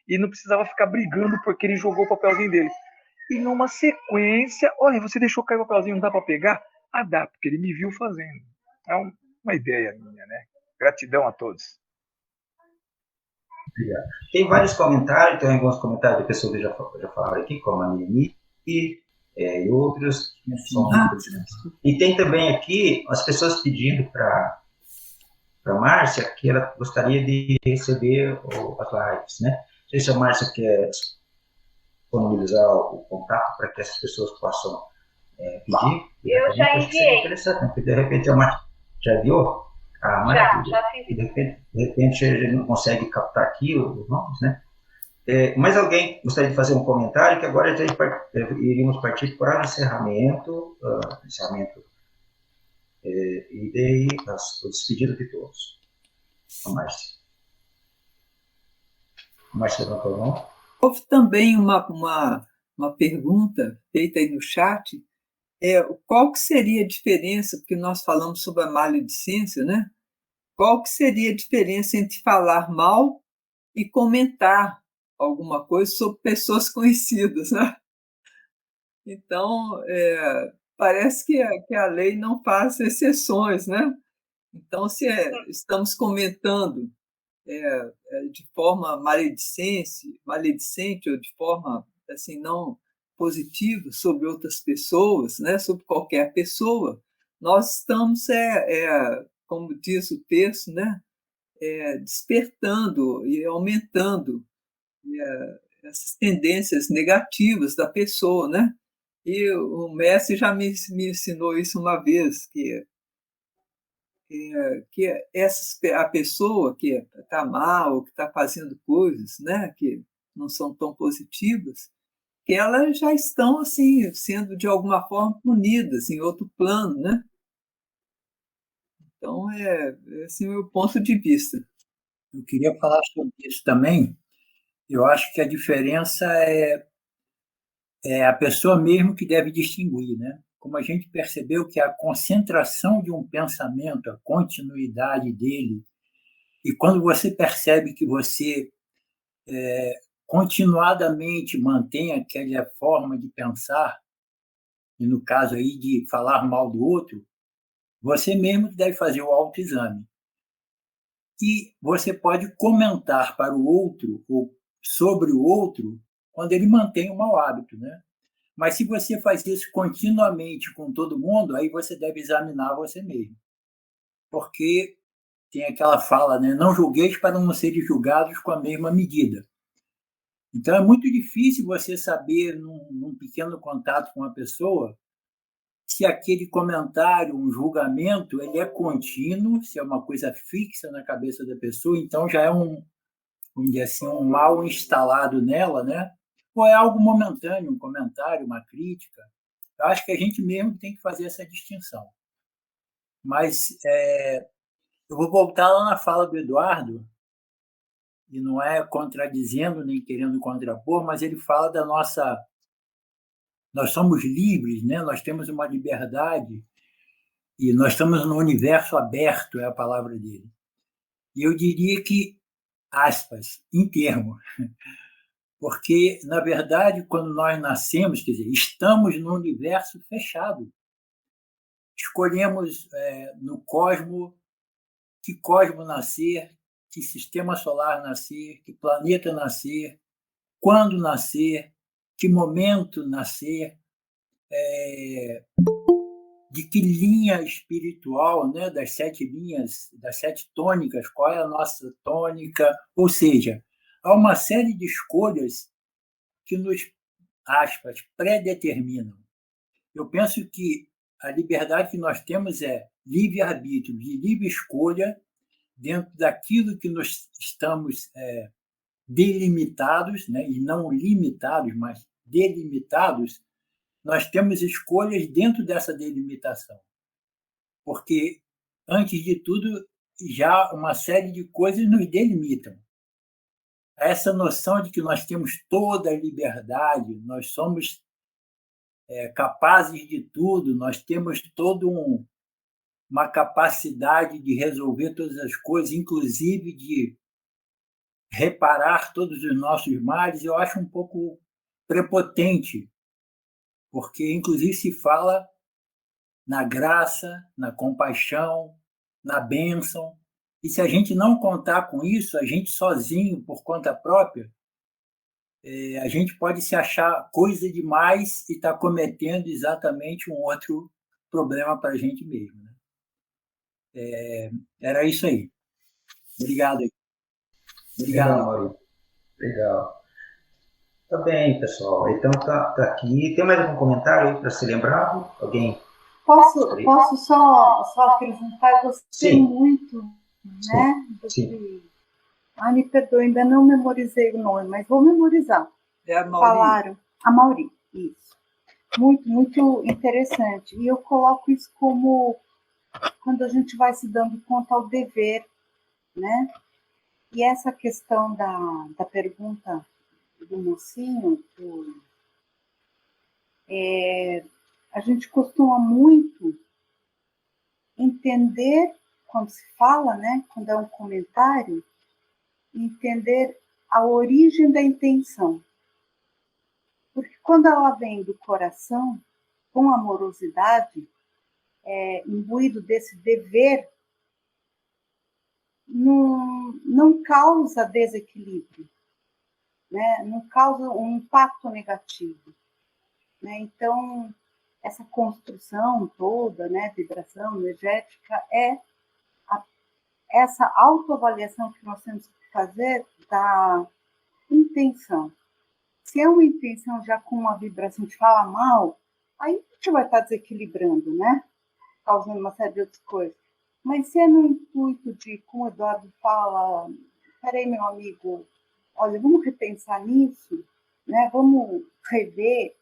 e não precisava ficar brigando porque ele jogou o papelzinho dele. E numa sequência, olha, você deixou cair o papelzinho, não dá para pegar? Ah, dá, porque ele me viu fazendo. É uma ideia minha, né? Gratidão a todos. Obrigado. Tem vários comentários, tem alguns comentários de pessoas que já falaram aqui, como a Nini e outros. E tem também aqui as pessoas pedindo para a Márcia que ela gostaria de receber as lives, né? Não sei se a Márcia quer disponibilizar o contato para que essas pessoas possam pedir. Eu já enviei. Interessante, porque de repente a Márcia já enviou? Já fiz. E de repente a gente não consegue captar aqui os nomes, né? Mais alguém gostaria de fazer um comentário? Que agora já iríamos partir para o encerramento, e daí o despedido de todos. A Márcia. A Márcia levantou a mão. Houve também uma pergunta feita aí no chat, qual que seria a diferença, porque nós falamos sobre a maledicência, né? Qual que seria a diferença entre falar mal e comentar alguma coisa sobre pessoas conhecidas, né? Então, parece que a lei não faz exceções, né? Então, se estamos comentando de forma maledicente ou de forma assim não positiva sobre outras pessoas, né? Sobre qualquer pessoa, nós estamos, como diz o texto, né? Despertando e aumentando essas tendências negativas da pessoa, né? E o mestre já me ensinou isso uma vez, que a pessoa que está mal, que está fazendo coisas, né, que não são tão positivas, que elas já estão assim sendo de alguma forma punidas em outro plano, né? Então assim o meu ponto de vista. Eu queria falar sobre isso também. Eu acho que a diferença é a pessoa mesmo que deve distinguir, né? Como a gente percebeu que a concentração de um pensamento, a continuidade dele, e quando você percebe que você continuadamente mantém aquela forma de pensar, e no caso aí de falar mal do outro, você mesmo deve fazer o autoexame. E você pode comentar para o outro ou sobre o outro quando ele mantém o mau hábito, né? Mas se você faz isso continuamente com todo mundo, aí você deve examinar você mesmo. Porque tem aquela fala, né? Não julgueis para não serem julgados com a mesma medida. Então é muito difícil você saber, num pequeno contato com uma pessoa, se aquele comentário, um julgamento, ele é contínuo, se é uma coisa fixa na cabeça da pessoa, então já é vamos dizer assim, um mal instalado nela, né? Ou é algo momentâneo, um comentário, uma crítica. Eu acho que a gente mesmo tem que fazer essa distinção. Mas eu vou voltar lá na fala do Eduardo, e não é contradizendo nem querendo contrapor, mas ele fala da nossa... Nós somos livres, né? Nós temos uma liberdade e nós estamos num universo aberto, é a palavra dele. E eu diria que, aspas, em termo, porque, na verdade, quando nós nascemos, quer dizer, estamos num universo fechado. Escolhemos no cosmos que cosmo nascer, que sistema solar nascer, que planeta nascer, quando nascer, que momento nascer, de que linha espiritual, né, das 7 linhas, das 7 tônicas, qual é a nossa tônica, ou seja, há uma série de escolhas que nos, aspas, predeterminam. Eu penso que a liberdade que nós temos é livre-arbítrio, de livre escolha dentro daquilo que nós estamos delimitados, né, e não limitados, mas delimitados, nós temos escolhas dentro dessa delimitação. Porque, antes de tudo, já uma série de coisas nos delimitam. Essa noção de que nós temos toda a liberdade, nós somos capazes de tudo, nós temos toda uma capacidade de resolver todas as coisas, inclusive de reparar todos os nossos males, eu acho um pouco prepotente, porque, inclusive, se fala na graça, na compaixão, na bênção. E se a gente não contar com isso, a gente sozinho, por conta própria, a gente pode se achar coisa demais e estar cometendo exatamente um outro problema para a gente mesmo. Né? Era isso aí. Obrigado. Legal, Maurício. Legal. Tá bem, pessoal. Então tá aqui. Tem mais algum comentário aí para ser lembrado? Alguém? Posso só acrescentar? Eu gostei Sim. muito, né? Sim. Ai, me perdoe, ainda não memorizei o nome, mas vou memorizar. É a Mauri. Falaram. A Mauri, isso. Muito, muito interessante. E eu coloco isso como quando a gente vai se dando conta ao dever, né? E essa questão da pergunta do mocinho, a gente costuma muito entender, quando se fala, né, quando é um comentário, entender a origem da intenção. Porque quando ela vem do coração, com amorosidade, imbuído desse dever, não causa desequilíbrio, né? Não causa um impacto negativo. Né? Então, essa construção toda, né, vibração energética, essa autoavaliação que nós temos que fazer da intenção. Se é uma intenção já com uma vibração de falar mal, aí a gente vai estar desequilibrando, né? Causando uma série de outras coisas. Mas se é no intuito de, como o Eduardo fala, peraí, meu amigo, olha, vamos repensar nisso, né? Vamos rever.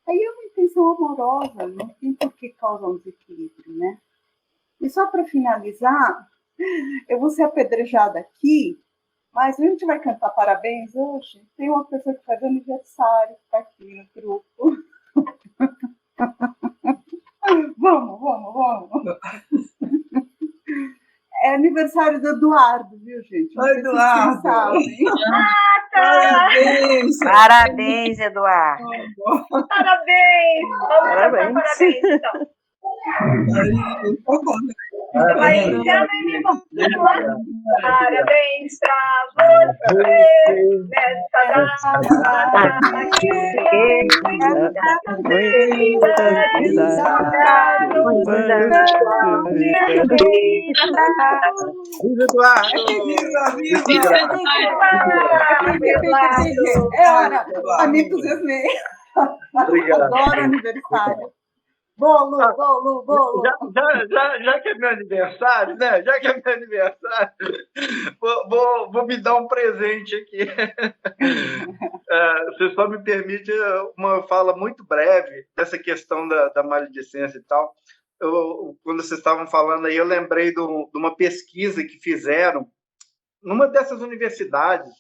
Aí é uma intenção amorosa, não tem por que causar um desequilíbrio, né? E só para finalizar, eu vou ser apedrejada aqui, mas a gente vai cantar parabéns hoje. Tem uma pessoa que faz aniversário, que está aqui no grupo. Vamos. É aniversário do Eduardo, viu, gente? Oi, Eduardo! Parabéns! Parabéns, Eduardo! Parabéns! Vamos cantar parabéns, então. Vai iniciar, parabéns pra você nessa data. É hora, amigos meus. Adoro aniversário. Bolo. Já que é meu aniversário, né? Vou me dar um presente aqui. Você só me permite uma fala muito breve dessa questão da maledicência e tal. Quando vocês estavam falando aí, eu lembrei de uma pesquisa que fizeram numa dessas universidades,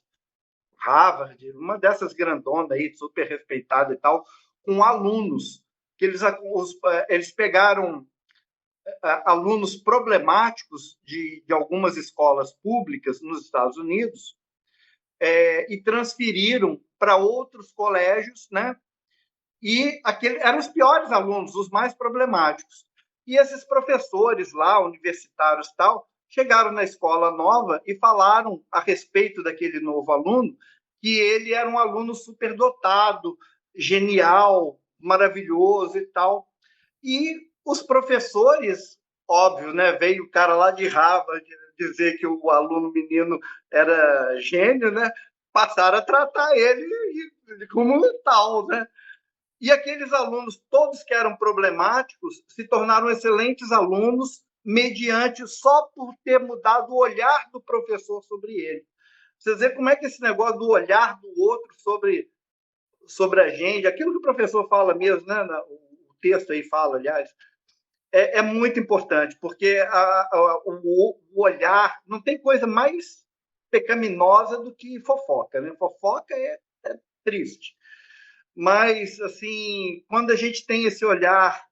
Harvard, uma dessas grandonas aí, super respeitada e tal, com alunos. Que eles pegaram alunos problemáticos de algumas escolas públicas nos Estados Unidos e transferiram para outros colégios, né? E eram os piores alunos, os mais problemáticos. E esses professores lá, universitários e tal, chegaram na escola nova e falaram a respeito daquele novo aluno que ele era um aluno superdotado, genial, maravilhoso e tal. E os professores, óbvio, né? Veio o cara lá de Harvard dizer que o aluno menino era gênio, né? Passaram a tratar ele como tal, né? E aqueles alunos, todos que eram problemáticos, se tornaram excelentes alunos mediante só por ter mudado o olhar do professor sobre ele. Vocês veem como é que esse negócio do olhar do outro sobre sobre a gente, aquilo que o professor fala mesmo, né? O texto aí fala, aliás, é muito importante, porque o olhar, não tem coisa mais pecaminosa do que fofoca, né? Fofoca é triste. Mas, assim, quando a gente tem esse olhar,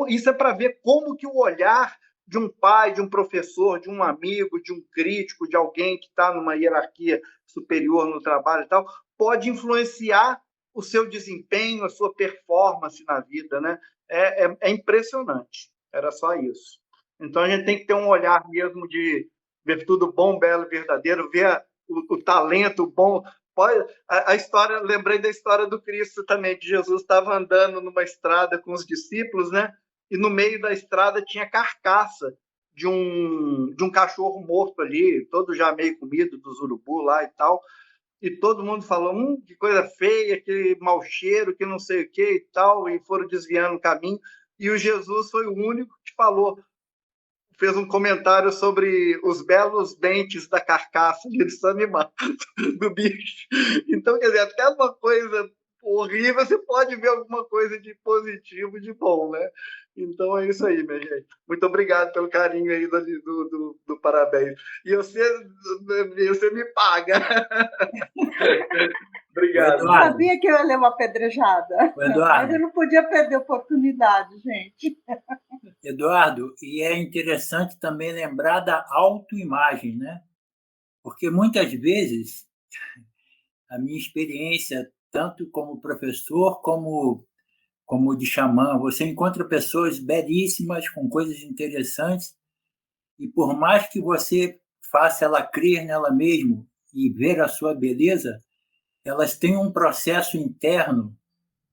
isso é para ver como que o olhar de um pai, de um professor, de um amigo, de um crítico, de alguém que está numa hierarquia superior no trabalho e tal, pode influenciar o seu desempenho, a sua performance na vida, né? É impressionante. Era só isso. Então, a gente tem que ter um olhar mesmo de ver tudo bom, belo e verdadeiro, ver o talento bom. A história, lembrei da história do Cristo também, que Jesus estava andando numa estrada com os discípulos, né? E no meio da estrada tinha carcaça de um cachorro morto ali, todo já meio comido dos urubu lá e tal. E todo mundo falou, que coisa feia, que mau cheiro, que não sei o que e tal, e foram desviando o caminho. E o Jesus foi o único que falou, fez um comentário sobre os belos dentes da carcaça desse animal, do bicho. Então, quer dizer, até uma coisa horrível, você pode ver alguma coisa de positivo, de bom, né? Então, é isso aí, minha gente. Muito obrigado pelo carinho aí do parabéns. E você me paga. Obrigado. Eu sabia que eu ia ler uma apedrejada. Mas eu não podia perder a oportunidade, gente. Eduardo, e é interessante também lembrar da autoimagem, né? Porque muitas vezes a minha experiência, tanto como professor como de xamã, você encontra pessoas belíssimas, com coisas interessantes, e por mais que você faça ela crer nela mesma e ver a sua beleza, elas têm um processo interno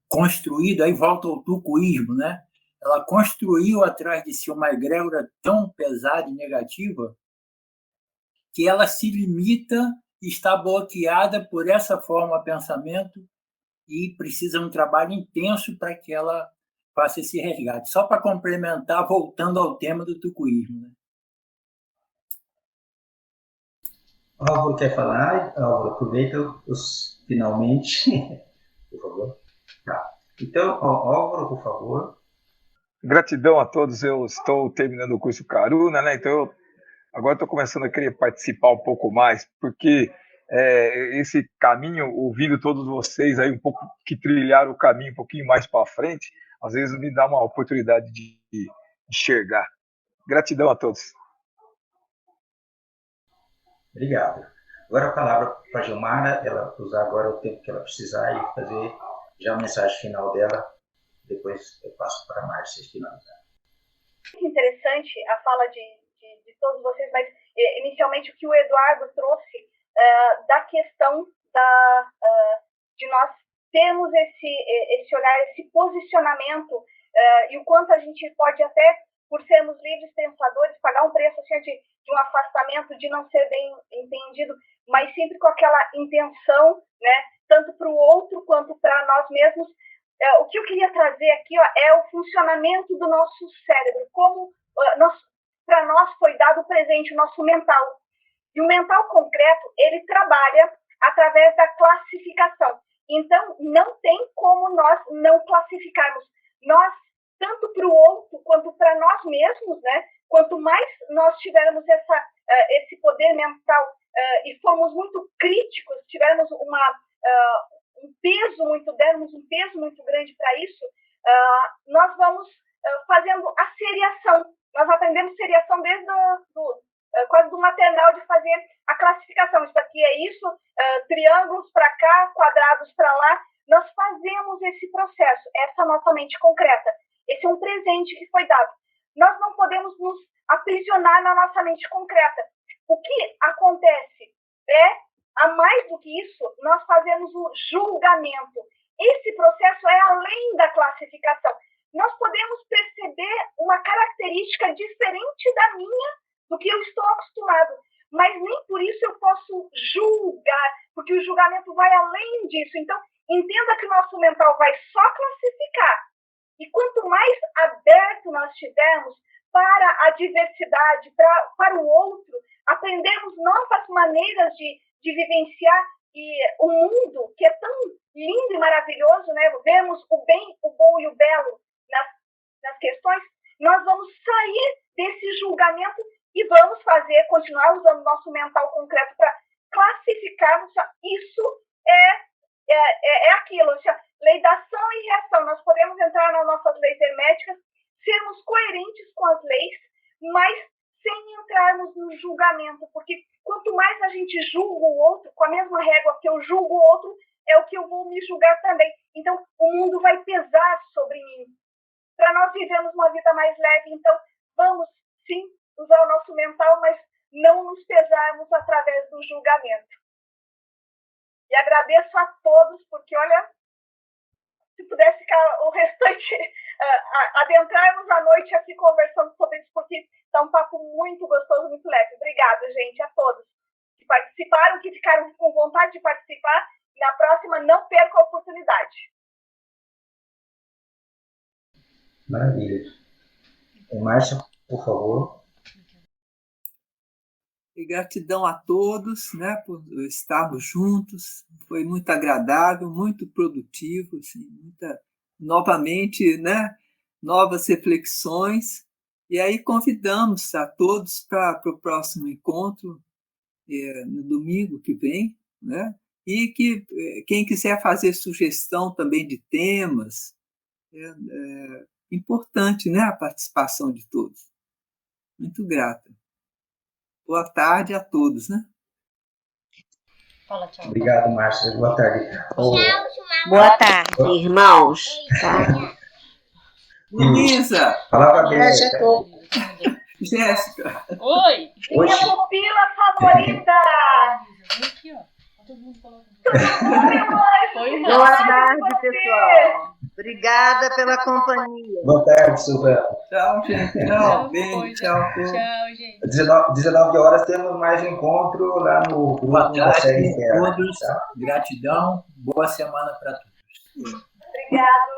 construído, aí volta ao tucuísmo, né? Ela construiu atrás de si uma egrégora tão pesada e negativa que ela se limita e está bloqueada por essa forma de pensamento e precisa de um trabalho intenso para que ela faça esse resgate. Só para complementar, voltando ao tema do tucuísmo. Né? Álvaro quer falar? Álvaro, aproveita finalmente, por favor. Tá. Então, Álvaro, por favor. Gratidão a todos. Eu estou terminando o curso Karuna, né? Então, agora estou começando a querer participar um pouco mais, porque esse caminho, ouvindo todos vocês aí um pouco que trilharam o caminho um pouquinho mais para frente, às vezes me dá uma oportunidade de enxergar. Gratidão a todos. Obrigado. Agora a palavra para a Gilmara, ela usar agora o tempo que ela precisar e fazer já a mensagem final dela. Depois eu passo para a Márcia finalizar. Muito interessante a fala de todos vocês, mas inicialmente o que o Eduardo trouxe da questão de nós termos esse olhar, esse posicionamento e o quanto a gente pode até, por sermos livres pensadores, pagar um preço assim, de um afastamento, de não ser bem entendido, mas sempre com aquela intenção, né, tanto para o outro quanto para nós mesmos. O que eu queria trazer aqui é o funcionamento do nosso cérebro, como para nós foi dado o presente, o nosso mental. E o mental concreto, ele trabalha através da classificação. Então, não tem como nós não classificarmos. Nós, tanto para o outro quanto para nós mesmos, né? Quanto mais nós tivermos esse poder mental e formos muito críticos, tivermos dermos um peso muito grande para isso, nós vamos fazendo a seriação. Nós aprendemos seriação desde quase do maternal, de fazer a classificação. Isso aqui é isso, triângulos para cá, quadrados para lá. Nós fazemos esse processo, essa nossa mente concreta. Esse é um presente que foi dado. Nós não podemos nos aprisionar na nossa mente concreta. O que acontece a mais do que isso, nós fazemos o julgamento. Esse processo é além da classificação. Nós podemos perceber uma característica diferente da minha, do que eu estou acostumado, mas nem por isso eu posso julgar, porque o julgamento vai além disso. Então, entenda que o nosso mental vai só classificar. E quanto mais aberto nós estivermos para a diversidade, para o outro, aprendemos novas maneiras de vivenciar, o mundo, que é tão lindo e maravilhoso, né? Vemos o bem, o bom e o belo nas questões, nós vamos sair desse julgamento e vamos continuar usando nosso mental concreto para classificarmos. Isso é aquilo, lei da ação e reação. Nós podemos entrar nas nossas leis herméticas, sermos coerentes com as leis, mas sem entrarmos no julgamento, porque quanto mais a gente julga o outro, com a mesma régua que eu julgo o outro, é o que eu vou me julgar também. Então, o mundo vai pesar sobre mim, para nós vivermos uma vida mais leve. Então, vamos, sim, usar o nosso mental, mas não nos pesarmos através do julgamento. E agradeço a todos, porque, olha, se pudesse ficar o restante, adentrarmos a noite aqui conversando sobre isso, porque está um papo muito gostoso, muito leve. Obrigada, gente, a todos que participaram, que ficaram com vontade de participar. Na próxima, não perca a oportunidade. Maravilha. Márcia, por favor. E gratidão a todos, né, por estarmos juntos. Foi muito agradável, muito produtivo, assim, novamente, né, novas reflexões. E aí convidamos a todos para o próximo encontro, no domingo que vem, né? E que quem quiser fazer sugestão também de temas, é importante, né, a participação de todos. Muito grata. Boa tarde a todos, né? Fala tchau. Obrigado, Márcia. Boa tarde. Boa tarde, irmãos. Tá? Luísa. Palavra aberta. Jéssica. Oi. Minha pupila favorita. Aqui, ó. Todo mundo falando. Boa tarde, pessoal. Obrigada pela companhia. Boa tarde, Silvana. Tchau, gente. Tchau, bem. Tchau, gente. 19 horas temos mais um encontro lá no grupo da série interna. Todos, gratidão, boa semana para todos. Obrigado.